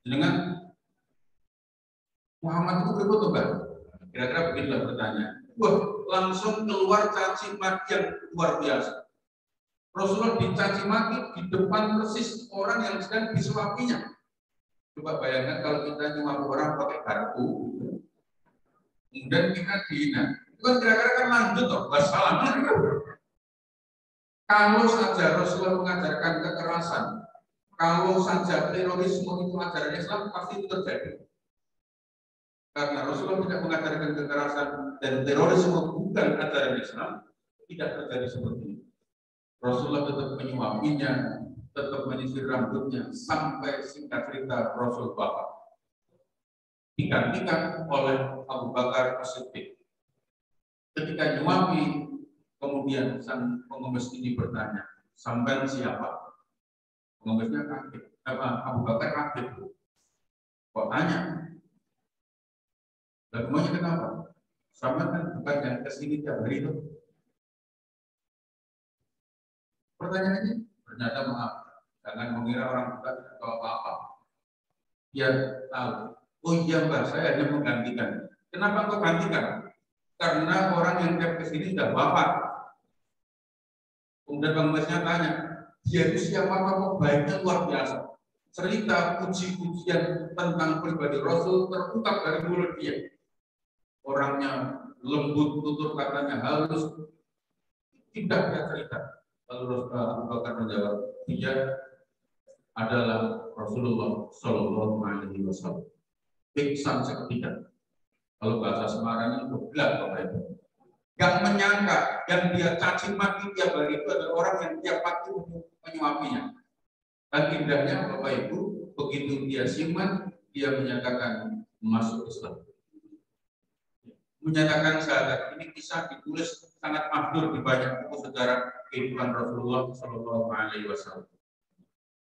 dengan Muhammad itu berikut Mbak. Kira-kira beginilah pertanyaan. Wah, langsung keluar caci maki yang luar biasa. Rasulullah dicaci maki di depan persis orang yang sedang disuapinya. Coba bayangkan kalau kita nyuap orang pakai garpu, kemudian kita dihina. Itu kan kira-kira kan lanjut toh, wassalam. Kalau saja Rasulullah mengajarkan kekerasan, kalau saja terorisme itu ajaran Islam, pasti itu terjadi. Karena Rasulullah tidak mengajarkan kekerasan dan terorisme bukan ajaran Islam, tidak terjadi seperti itu. Rasulullah tetap menyuapinya, tetap menyisir rambutnya, sampai singkat cerita Rasul wafat. Digantikan oleh Abu Bakar As-Siddiq. Ketika nyuapi, kemudian sang pengemis ini bertanya, sampai siapa? Pengemisnya kaget. Abu Bakar kaget. Kok tanya? Dan semuanya kenapa? Sama kan bukan yang kesini tiap hari itu. Pertanyaannya, ternyata maaf, jangan mengira orang bukan atau apa-apa. Dia tahu. Oh iya Mbak, saya hanya menggantikan. Kenapa kok gantikan? Karena orang yang tiap kesini sudah wafat. Kemudian pengemisnya tanya, dia itu siapa kok baiknya luar biasa. cerita puji-pujian tentang pribadi Rasul terungkap dari mulut dia. Orangnya lembut, tutur katanya halus, tidak dia cerita. Lalu Abu Bakar menjawab, dia adalah Rasulullah Shallallahu Alaihi Wasallam. Pingsan seketika. Kalau bahasa Semarang itu gelap Bapak Ibu. Yang menyangka yang dia caci maki tiap hari itu adalah orang yang tiap pagi menyuapinya. Dan indahnya Bapak Ibu, begitu dia simak, dia menyatakan masuk Islam. Menyatakan syahadat. Ini kisah ditulis sangat masyhur di banyak buku sejarah kehidupan Rasulullah Shallallahu Alaihi Wasallam.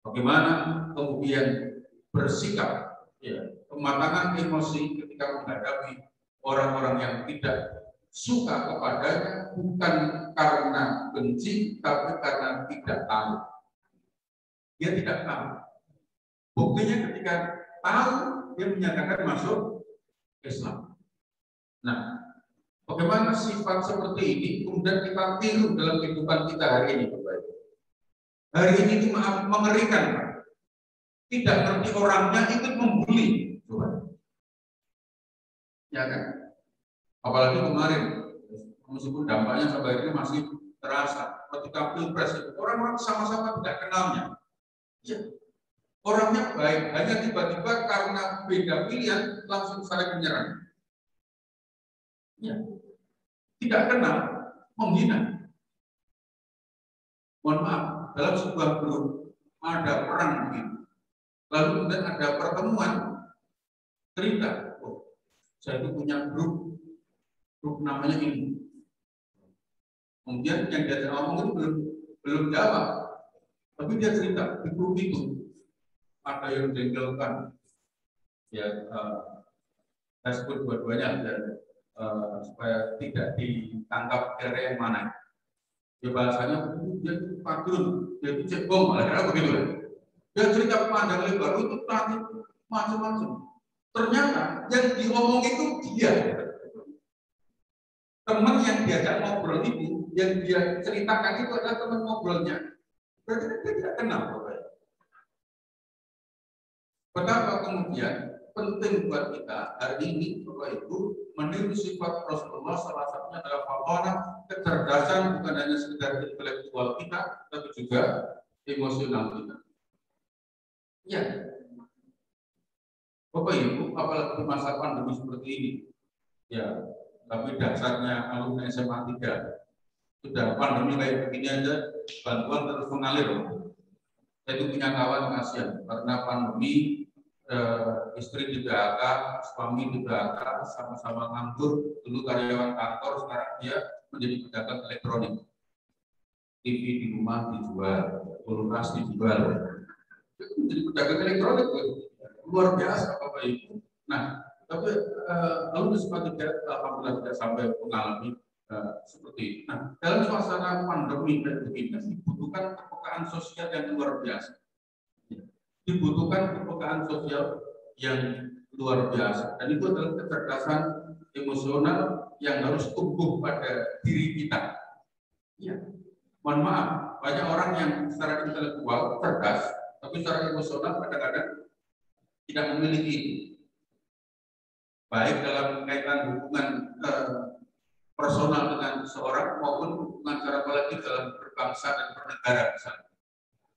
Bagaimana kemudian bersikap, ya, kematangan emosi ketika menghadapi orang-orang yang tidak suka kepadanya, bukan karena benci, tapi karena tidak tahu. Dia tidak tahu. Buktinya ketika tahu, dia menyatakan masuk Islam. Nah, bagaimana sifat seperti ini kemudian kita tiru dalam kehidupan kita hari ini, Bapak Ibu. Hari ini itu mengerikan, Pak. Tidak ngerti orangnya ikut membuli, coba. Ya kan? Apalagi kemarin, meskipun dampaknya sampai ini masih terasa. Ketika pilpres itu orang-orang sama-sama tidak kenalnya. Ya, orangnya baik, hanya tiba-tiba karena beda pilihan langsung saling menyerang. Ya, tidak kenal, menghina. Mohon maaf, dalam sebuah grup ada perang begitu. Lalu kemudian ada pertemuan, cerita, oh, saya itu punya grup namanya ini. Kemudian yang dia ngomong itu belum jawab, tapi dia cerita di grup itu ada yang jengkelkan, ya saya sebut dua-duanya dan supaya tidak ditangkap kira yang mana. Ya bahasanya dia padun, dia itu cebong, malah begitu ya. Dia cerita panjang lebar itu tadi macam-macam. Ternyata yang diomong itu dia. Teman yang diajak ngobrol itu, yang dia ceritakan itu adalah teman ngobrolnya. Berarti dia tidak kenal. Betapa kemudian penting buat kita hari ini Bapak Ibu meniru sifat Rasulullah, salah satunya adalah faktor kecerdasan bukan hanya sekedar intelektual kita, tapi juga emosional kita. Ya, Bapak Ibu, apalagi di masa pandemi seperti ini, ya, tapi dasarnya alumni SMA 3 sudah pandemi kayak begini aja, bantuan terus mengalir. Saya itu punya kawan kasihan karena pandemi. Istri di PHK, suami di PHK, sama-sama nganggur. Dulu karyawan kantor, sekarang dia menjadi pedagang elektronik. TV di rumah dijual, kulkas dijual. Menjadi pedagang elektronik, luar biasa Bapak Ibu. Nah, tapi lalu sepatutnya alhamdulillah tidak sampai mengalami seperti itu. Nah, dalam suasana pandemi dan begini dibutuhkan kepekaan sosial yang luar biasa. Dibutuhkan kepekaan sosial yang luar biasa, dan itu adalah kecerdasan emosional yang harus tumbuh pada diri kita. Ya, mohon maaf, banyak orang yang secara intelektual cerdas, tapi secara emosional kadang-kadang tidak memiliki itu. Baik dalam kaitan hubungan personal dengan seseorang maupun hubungan secara kolektif dalam berbangsa dan bernegara misalnya.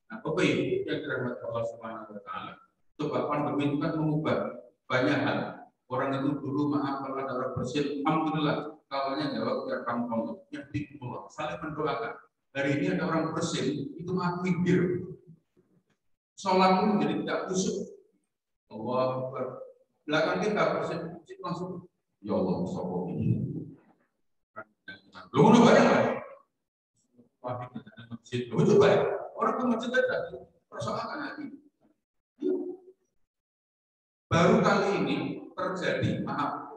Nah, Bapak Ibu yang dirahmati Allah Subhanahu wa Ta'ala, coba pandemi itu kan mengubah banyak hal. Orang itu dulu maaf kalau ada orang bersin, alhamdulillah, kawannya jawab biar kamu ngomong, yang dikumul, saling mendoakan. Hari ini ada orang bersin, itu maaf mikir. Sholat pun jadi tidak khusyuk. Allah belakang kita bersin langsung, ya Allah, sokong ini. Lu mau bayar? Wah, kita ada masjid, lu coba ya. Orang ke masjid aja persoalan lagi. Baru kali ini terjadi, maaf,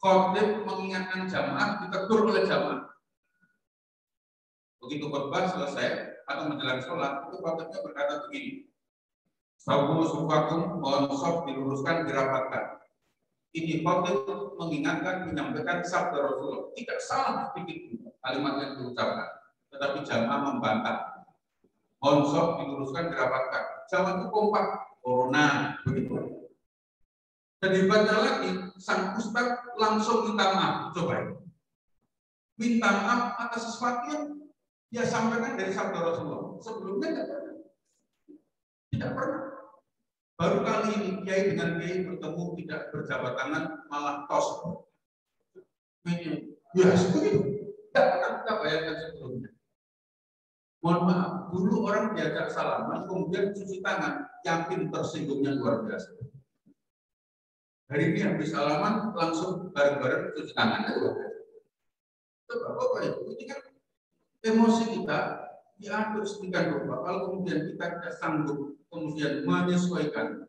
khotib mengingatkan jamaah ditegur oleh jamaah. Begitu khotbah selesai atau menjelang sholat, itu khotibnya berkata begini, Sabu sufakum, mohon sof diluruskan, dirapatkan. Ini khotib mengingatkan, menyampaikan sabda Rasulullah. Tidak salah sedikit kalimat yang diucapkan, tetapi jamaah membantah. Mohon sof diluruskan, dirapatkan. Jamaah itu kompak. corona, begitu. Dan hebatnya lagi, sang ustadz langsung minta maaf. Coba minta maaf atas sesuatu yang dia sampaikan dari sabda Rasulullah. Sebelumnya tidak pernah. Baru kali ini kiai dengan kiai bertemu tidak berjabat tangan, malah tos. Ya begitu. Tidak pernah kita bayangkan sebelumnya. Mohon maaf, dulu orang diajak salaman, kemudian cuci tangan, yakin tersinggungnya luar biasa. Hari ini habis salaman, langsung bareng-bareng cuci tangan. Coba Bapak Ibu, ini kan emosi kita diatur sedemikian rupa. Kalau kemudian kita tidak sanggup kemudian menyesuaikan,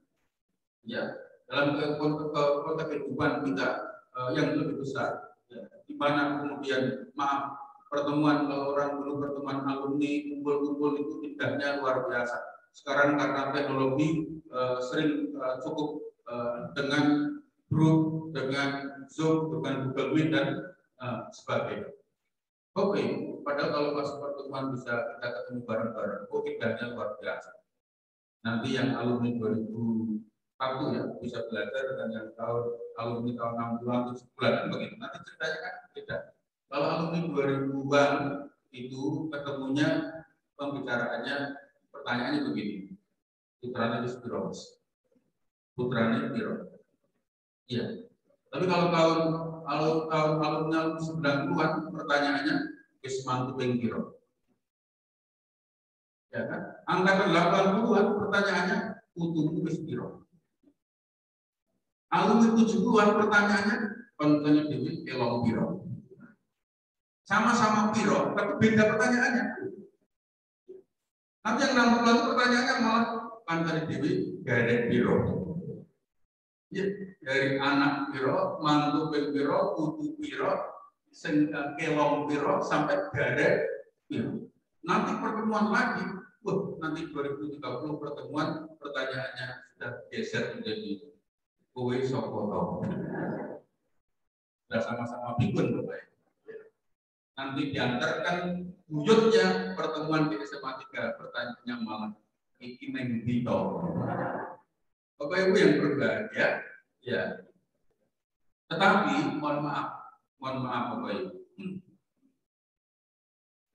ya dalam konteks kehidupan kita yang lebih besar, ya, di mana kemudian maaf pertemuan kalau orang dulu pertemuan alumni kumpul-kumpul itu indahnya luar biasa. Sekarang karena teknologi sering cukup dengan grup, dengan Zoom, dengan Google Meet dan sebagainya. Oke, padahal kalau pas pertemuan bisa kita ketemu bareng-bareng, indahnya luar biasa. Nanti yang alumni 2001 ya bisa belajar dengan yang tahun alumni tahun 60-an 70-an begitu. Nanti ceritanya kan beda. Kalau alumni 2000-an itu ketemunya pembicaraannya pertanyaannya begini. Putranya di Spiros. Putranya Piro. Iya. Tapi kalau tahun alumni 90-an pertanyaannya wis mantu ping piro. Ya kan? Angkatan 80-an pertanyaannya putumu wis piro. Alumni 70-an pertanyaannya koncone dhewe kelong piro. Sama-sama piro, tapi beda pertanyaannya. Nanti yang 60-an pertanyaannya malah koncone dhewe garek piro. Ya, dari anak piro, mantu piro, putu piro, kelong piro sampai garek piro. Nanti pertemuan lagi, nanti 2030 pertemuan pertanyaannya sudah geser menjadi kowe sapa to. Sudah sama-sama pikun Bapak. Nanti diantarkan buyutnya pertemuan di SMA 3 pertanyaannya malah iki neng ndi to. Bapak Ibu yang berbahagia, ya. Tetapi mohon maaf Bapak Ibu.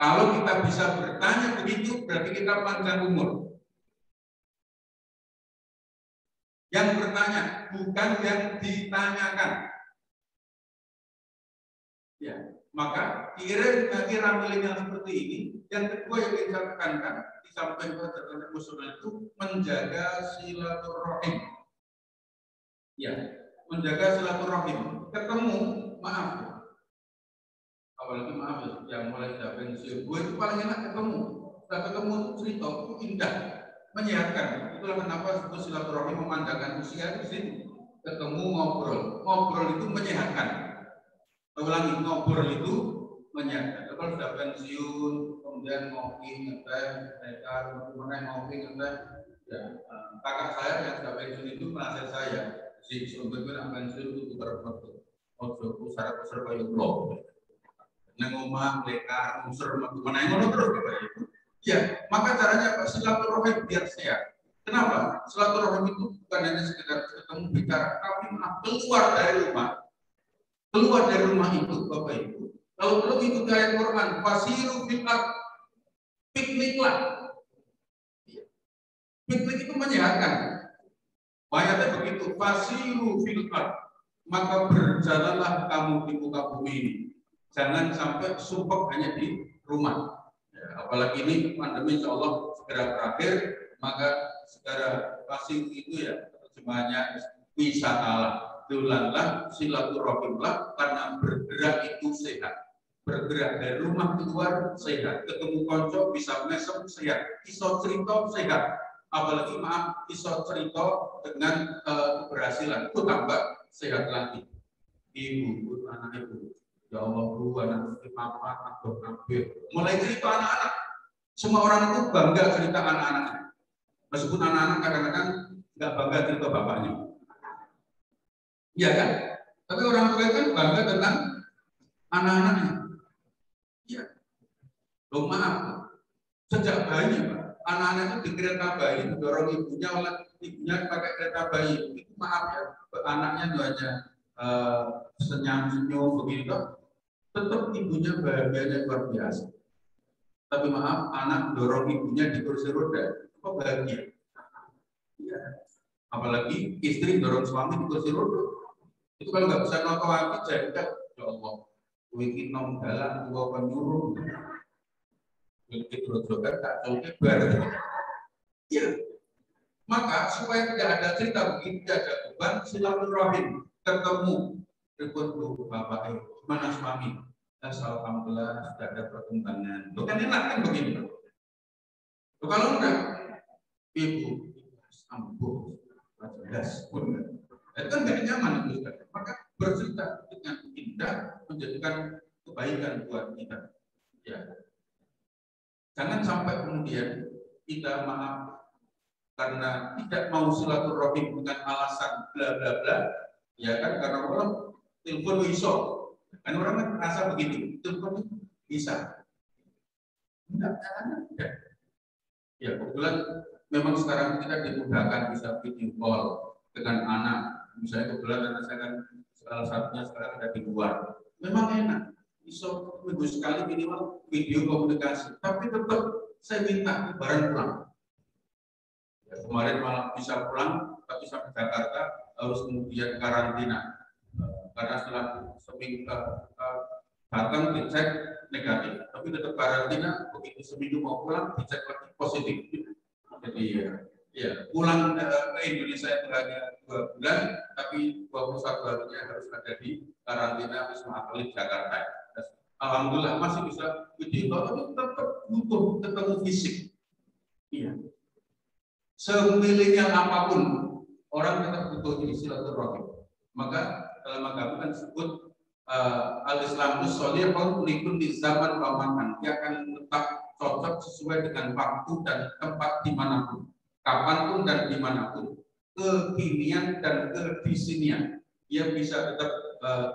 Kalau kita bisa bertanya begitu, berarti kita panjang umur. Yang bertanya, bukan yang ditanyakan. Ya, maka kira milenial seperti ini. Yang kedua yang ingin saya tekankan, di samping kecerdasan emosional itu menjaga silaturahim. Ya, menjaga silaturahim. Ketemu, maaf. Apalagi maaf ya, yang mulai sudah pensiun. Gue itu paling enak ketemu. Sudah ketemu cerita itu indah, menyehatkan. Itulah kenapa disebut silaturahim memandangkan usia di sini. Ketemu ngobrol itu menyehatkan. Ulangi, ngobrol itu menyehatkan. Kalau sudah pensiun, kemudian ngopi, ngeteh, ngopi, ngeteh. Ya, kakak saya yang sudah pensiun itu penasihat saya. Si sebetulnya pensiun itu berfoto. Ojo syarat besar kayu blok. Nengomah, lekar, unsur, mana yang terus Bapak Ibu. Ya, maka caranya apa? Silaturahim biar sehat. Kenapa? Silaturahim itu bukan hanya sekedar ketemu bicara, tapi keluar dari rumah. Keluar dari rumah itu, Bapak Ibu. Kalau belum ikut ayat Quran, fasiru fil ard, pikniklah. Piknik itu menyehatkan. Ayatnya begitu, fasiru fil ard, maka berjalanlah kamu di muka bumi ini. Jangan sampai sumpek hanya di rumah. Ya, apalagi ini pandemi insya Allah segera berakhir, maka segera fasiru itu ya terjemahannya wisatalah. Dulanlah, silaturahimlah, karena bergerak itu sehat. Bergerak dari rumah keluar sehat. Ketemu konco bisa mesem sehat. Iso cerita sehat. Apalagi maaf, iso cerita dengan keberhasilan. Itu tambah sehat lagi. Ibu, anak ibu. Ya Allah, bu, anak istri papa, anak kabeh. Mulai cerita anak-anak. Semua orang itu bangga cerita anak-anaknya. Meskipun anak-anak kadang-kadang nggak bangga cerita bapaknya. Iya kan? Tapi orang tua kan bangga tentang anak-anaknya. Iya. Loh maaf, sejak bayi Pak, anak-anak itu di kereta bayi didorong ibunya oleh ibunya pakai kereta bayi, itu maaf ya, anaknya tuh hanya senyum-senyum begitu, tetap ibunya bahagianya luar biasa. Tapi maaf, anak dorong ibunya di kursi roda, kok bahagia? Ya. Apalagi istri dorong suami di kursi roda. Itu kalau nggak bisa nonton jadi ya Allah, wikin nom dalam dua penyuruh, wikin rojokan tak coba bar. Ya, maka supaya tidak ada cerita begitu, tidak ada beban, silaturahim ketemu, telepon tuh bapak, mana suami? Alhamdulillah sudah ada perkembangan. Bukan enak kan begini? Kalau enggak, ibu ampuh, jelas pun. Itu kan nggak nyaman itu, maka bercerita dengan indah menjadikan kebaikan buat kita. Ya. Jangan sampai kemudian kita maaf karena tidak mau silaturahim dengan alasan bla bla bla, ya kan, karena orang telepon iso, kan orang kan merasa begitu, telepon bisa. Enggak, tidak. Ya kebetulan memang sekarang kita dimudahkan bisa video call dengan anak. Misalnya kebetulan anak saya kan salah satunya sekarang ada di luar. Memang enak, iso minggu sekali minimal video komunikasi. Tapi tetap saya minta barang pulang. Ya, kemarin malah bisa pulang, tapi sampai Jakarta harus kemudian karantina. Karena setelah seminggu datang dicek negatif, tapi tetap karantina. Begitu seminggu mau pulang dicek lagi positif. Jadi ya pulang ke Indonesia itu hanya 2 bulan, tapi 21 harinya harus ada di karantina Wisma Atlet Jakarta. Alhamdulillah masih bisa video call, tapi tetap butuh ketemu fisik. Iya. Semilenial apapun orang tetap butuh ini silaturahim. Maka dalam agama kan disebut al-Islamus sholihun likun di zaman pamakan. Dia akan tetap cocok sesuai dengan waktu dan tempat dimanapun, kapanpun dan dimanapun, kekinian dan kedisinian. Dia bisa tetap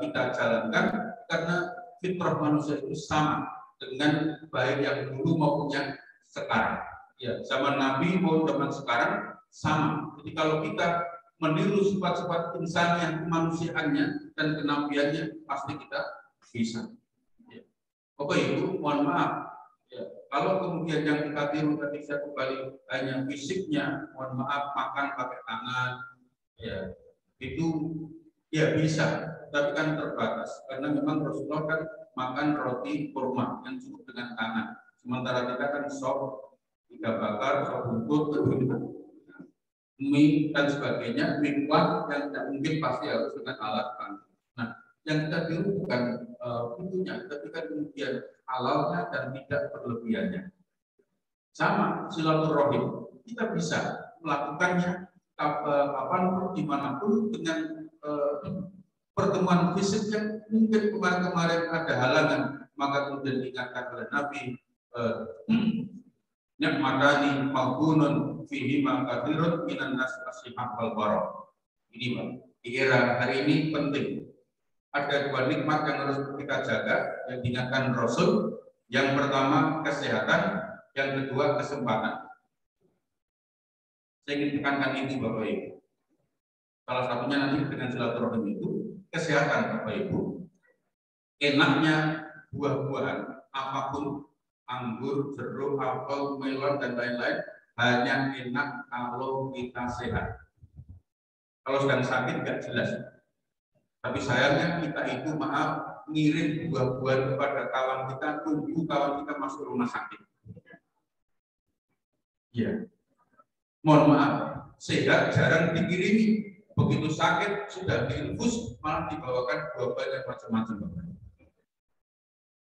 kita jalankan karena fitrah manusia itu sama dengan baik yang dulu maupun yang sekarang. Ya, zaman Nabi maupun zaman sekarang sama. Jadi kalau kita meniru sifat-sifat insannya, kemanusiaannya dan kenabiannya, pasti kita bisa. Ya. Bapak Ibu, mohon maaf. Ya, kalau kemudian yang kita tiru tadi saya kembali hanya fisiknya, mohon maaf, makan pakai tangan, ya itu ya bisa, tapi kan terbatas karena memang Rasulullah kan makan roti kurma yang cukup dengan tangan, sementara kita kan sop iga bakar, sop buntut, mie dan sebagainya, mie kuah yang tidak mungkin pasti harus dengan alat bantu. Nah, yang kita tiru bukan pintunya, tapi kan kemudian halalnya dan tidak berlebihannya. Sama silaturahim, kita bisa melakukannya kapanpun, dimanapun dengan pertemuan fisik yang mungkin kemarin-kemarin ada halangan, maka kemudian diingatkan oleh Nabi, nikmatani maghunun fihi ma kathirun minan nas as-sihah wal barah. Ini Pak, di era hari ini penting. Ada 2 nikmat yang harus kita jaga yang diingatkan Rasul. Yang pertama kesehatan, yang kedua kesempatan. Saya ingin tekankan ini Bapak Ibu. Salah satunya nanti dengan silaturahim itu kesehatan Bapak Ibu. Enaknya buah-buahan apapun, anggur, jeruk, apel, melon dan lain-lain hanya enak kalau kita sehat. Kalau sedang sakit nggak jelas. Tapi sayangnya kita itu maaf ngirim buah-buahan kepada kawan kita, tunggu kawan kita masuk rumah sakit. Ya, mohon maaf, sehat jarang dikirimi. Begitu sakit sudah diinfus malah dibawakan buah-buahan yang macam-macam.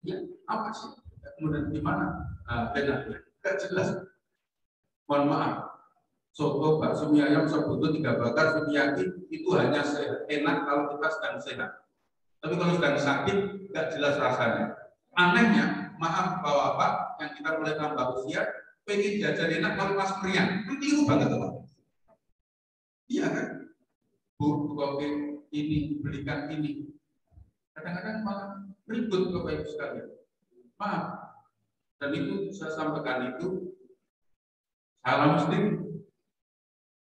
Ya, apa sih? Kemudian di mana? Enaknya nggak jelas. Mohon maaf, soto, bakso, mie ayam, sop buntut, iga bakar, sukiyaki itu hanya sehat, enak kalau kita sedang sehat. Tapi kalau sedang sakit nggak jelas rasanya. Anehnya, maaf bapak-bapak yang kita mulai tambah usia, pengen jajan enak kalau pas meriang, kan keliru banget Pak. Iya kan? Bu, kopi ini, belikan ini. Kadang-kadang malah ribut Bapak Ibu sekalian. Maaf. Dan itu saya sampaikan itu salah muslim.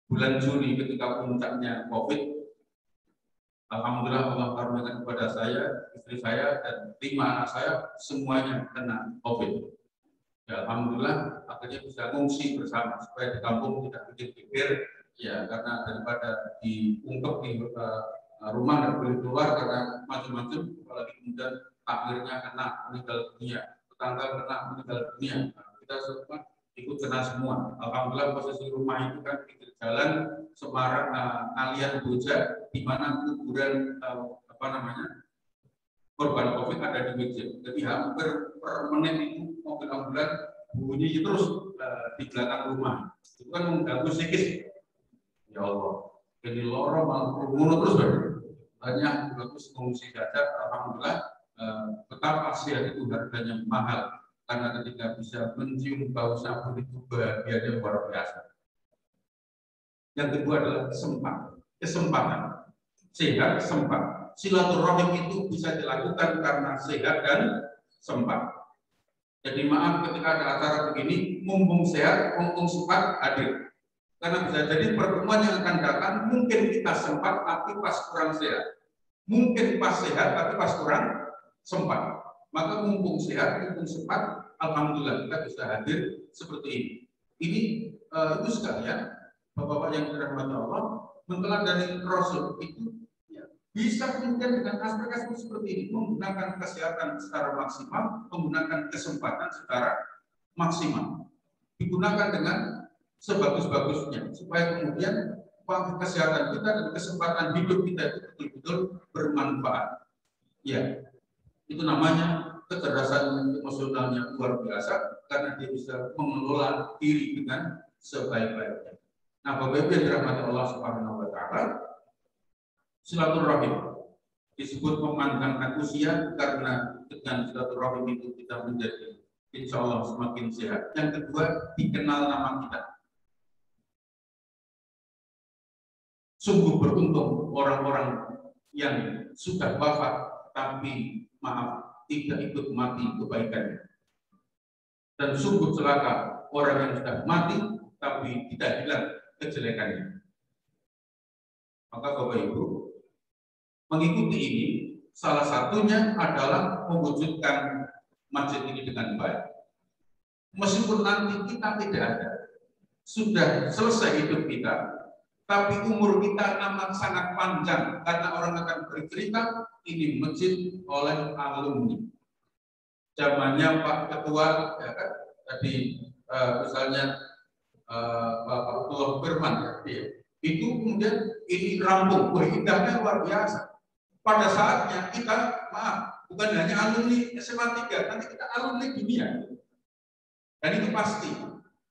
bulan Juni ketika puncaknya COVID, alhamdulillah Allah karuniakan kepada saya, istri saya, dan 5 anak saya semuanya kena COVID. Ya, alhamdulillah akhirnya bisa ngungsi bersama supaya di kampung tidak pikir-pikir ya, karena daripada diungkep di rumah dan boleh keluar karena macam-macam, apalagi kemudian akhirnya kena meninggal dunia, tetangga kena meninggal dunia, nah, kita semua ikut kena semua. Alhamdulillah posisi rumah itu kan pinggir jalan Semarang, Ngalian Boja, di mana kuburan korban COVID ada di meja. Jadi hampir per menit itu mobil ambulan bunyi terus di belakang rumah. Itu kan mengganggu psikis. Ya Allah, jadi lorong malah berbunuh terus. Hanya bagus mengungsi saja. Alhamdulillah betapa sehat itu harganya mahal. Karena ketika bisa mencium bau sabun itu bahagianya luar biasa. Yang kedua adalah kesempatan. Sehat, sempat. Silaturahim itu bisa dilakukan karena sehat dan sempat. Jadi maaf ketika ada acara begini, mumpung sehat, mumpung sempat hadir. Karena bisa jadi pertemuan yang akan datang mungkin kita sempat tapi pas kurang sehat. Mungkin pas sehat tapi pas kurang sempat. Maka mumpung sehat, mumpung sempat, alhamdulillah kita bisa hadir seperti ini. Ini itu sekalian, Bapak-bapak yang dirahmati Allah, menteladani Rasul itu bisa kemudian dengan aspek-aspek seperti ini, menggunakan kesehatan secara maksimal, menggunakan kesempatan secara maksimal. Digunakan dengan sebagus-bagusnya, supaya kemudian kesehatan kita dan kesempatan hidup kita itu betul-betul bermanfaat. Ya, itu namanya kecerdasan emosionalnya luar biasa, karena dia bisa mengelola diri dengan sebaik-baiknya. Nah, Bapak Ibu yang dirahmati Allah Subhanahu wa Ta'ala, silaturahim disebut memanjangkan usia karena dengan silaturahim itu kita menjadi insya Allah semakin sehat. Yang kedua, dikenal nama kita. Sungguh beruntung orang-orang yang sudah wafat tapi maaf tidak ikut mati kebaikannya. Dan sungguh celaka orang yang sudah mati tapi tidak hilang kejelekannya. Maka Bapak Ibu, mengikuti ini salah satunya adalah mewujudkan masjid ini dengan baik. Meskipun nanti kita tidak ada, sudah selesai hidup kita, tapi umur kita amat sangat panjang karena orang akan bercerita ini masjid oleh alumni. Zamannya Pak Ketua, ya kan, tadi misalnya Bapak Abdullah Firman, ya, itu kemudian ini rampung, indahnya luar biasa. Pada saatnya kita, maaf, bukan hanya alumni SMA 3, nanti kita alumni dunia. Dan itu pasti.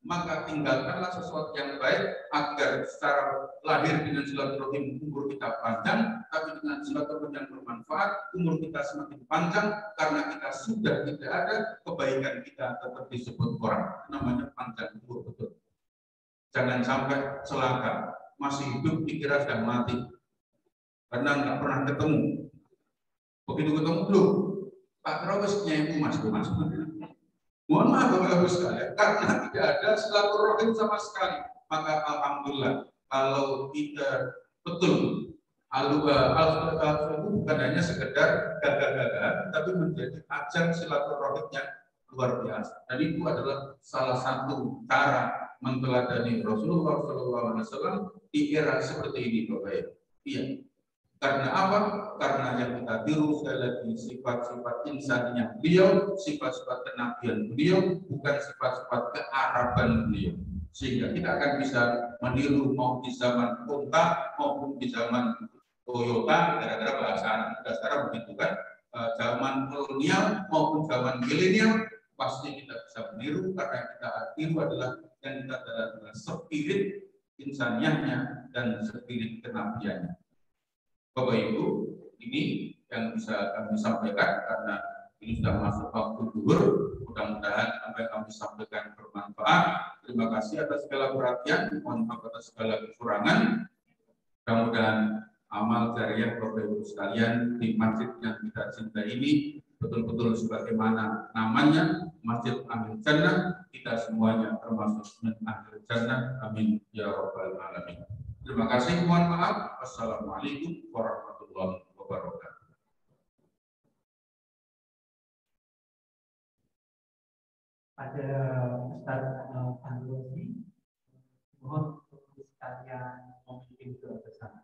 Maka tinggalkanlah sesuatu yang baik agar secara lahir dengan silaturahim umur kita panjang, tapi dengan silaturahim yang bermanfaat, umur kita semakin panjang karena kita sudah tidak ada, kebaikan kita tetap disebut orang. Namanya panjang umur, betul. Jangan sampai celaka, masih hidup dikira sudah mati. Karena nggak pernah ketemu. Begitu ketemu belum, Pak Rawes nyanyi mas. Mohon maaf Bapak Ibu sekalian, karena tidak ada silaturahim sama sekali. Maka alhamdulillah kalau kita betul itu bukan hanya sekedar gagah-gagahan, tapi menjadi ajang silaturahim yang luar biasa. Dan itu adalah salah satu cara menteladani Rasulullah SAW di era seperti ini, Bapak Ibu. Iya. Karena apa? Karena yang kita tiru sekali lagi sifat-sifat insaninya beliau, sifat-sifat kenabian beliau, bukan sifat-sifat kearaban beliau. Sehingga kita akan bisa meniru mau di zaman Honda maupun di zaman Toyota, gara-gara bahasa anak muda sekarang begitu kan, zaman kolonial maupun zaman milenial, pasti kita bisa meniru karena kita tiru adalah yang kita adalah spirit insaniahnya dan spirit kenabiannya. Bapak Ibu, ini yang bisa kami sampaikan karena ini sudah masuk waktu zuhur. Mudah-mudahan apa yang kami sampaikan bermanfaat. Terima kasih atas segala perhatian, mohon maaf atas segala kekurangan. Mudah-mudahan amal jariah Bapak Ibu sekalian di masjid yang kita cintai ini betul betul-betul sebagaimana namanya Masjid Ahlul Jannah, kita semuanya termasuk min Ahlul Jannah. Amin ya rabbal alamin. Terima kasih, mohon maaf. Wassalamualaikum warahmatullahi wabarakatuh. Pada Ustaz Fahmi, mohon untuk sekalian memimpin doa bersama.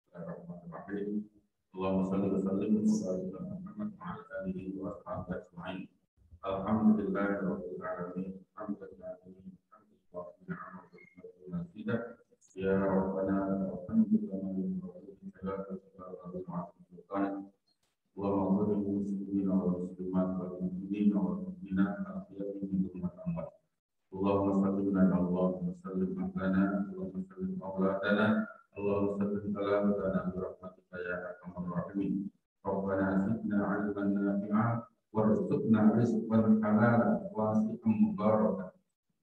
Bismillahirrahmanirrahim. Allahumma shalli wa sallim wa barik ala Muhammad wa ala alihi wa ashabihi ajma'in. Alhamdulillahirabbil alamin. Alhamdulillahi ya rabbana alhamdulillah Allahumma qul lil muslimina wal muslimat wal mu'minina wal mu'minat al-ahya'i minhum wal amwat. Allahumma salli ala Allahumma sallim ala Allahumma sallim mauladana Allahumma sallim ala mauladana bi rahmatika ya arhamar rahimin. Rabbana zidna 'ilman nafi'an warzuqna rizqan halalan wasi'an mubarakan.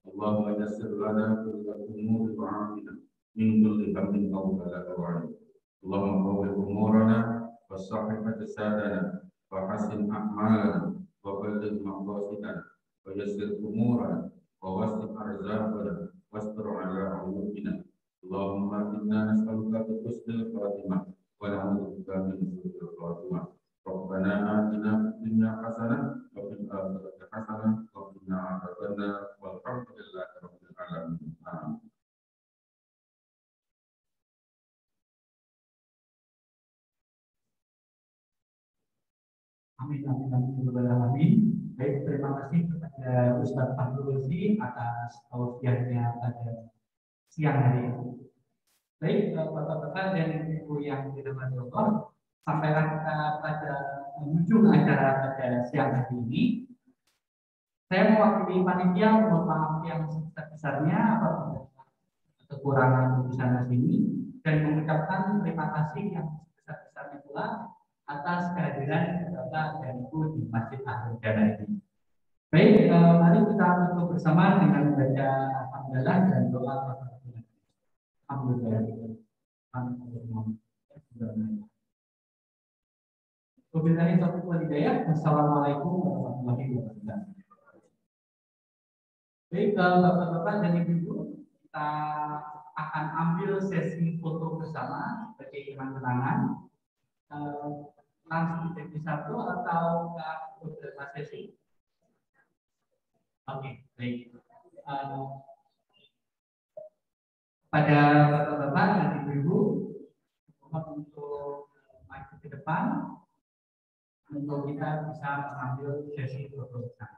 Allahumma yassir lana kulla umuri wa'afina min kulli hammin aw balagh. Allahumma qawwi umurana wa sahih ajsadana wa hasin a'malana wa balligh maqasidana wa yassir umurana wa wasi' arzaqana wastur 'ala 'uyubina. Allahumma inna nas'aluka husnal khatimah wa na'udzubika min su'il khatimah. Rabbana atina fid dunya hasanah wa fil akhirati hasanah wa qina adzabannar. Walhamdulillahi rabbil alamin. Amin. Amin, amin, amin, amin. Baik, terima kasih kepada Ustaz Fahmi atas tausiahnya pada siang hari ini. Baik, Bapak-bapak dan Ibu yang dirahmati Allah, sampailah kita pada ujung acara pada siang hari ini. Saya mewakili panitia mohon maaf yang sebesar-besarnya apabila kekurangan di sana sini dan mengucapkan terima kasih yang sebesar-besarnya pula atas kehadiran Bapak dan Ibu di Masjid Ahlul Jannah ini. Baik, mari kita tutup bersama dengan membaca alhamdulillah dan doa alhamdulillah. Wabillahi taufiq wal hidayah. Wassalamualaikum warahmatullahi wabarakatuh. Baik, Bapak-bapak dan Ibu, kita akan ambil sesi foto bersama sebagai kenang-kenangan. Langsung jadi satu atau beberapa sesi? Oke, baik. Pada Bapak-bapak dan Ibu, mohon untuk maju ke depan untuk kita bisa mengambil sesi foto bersama.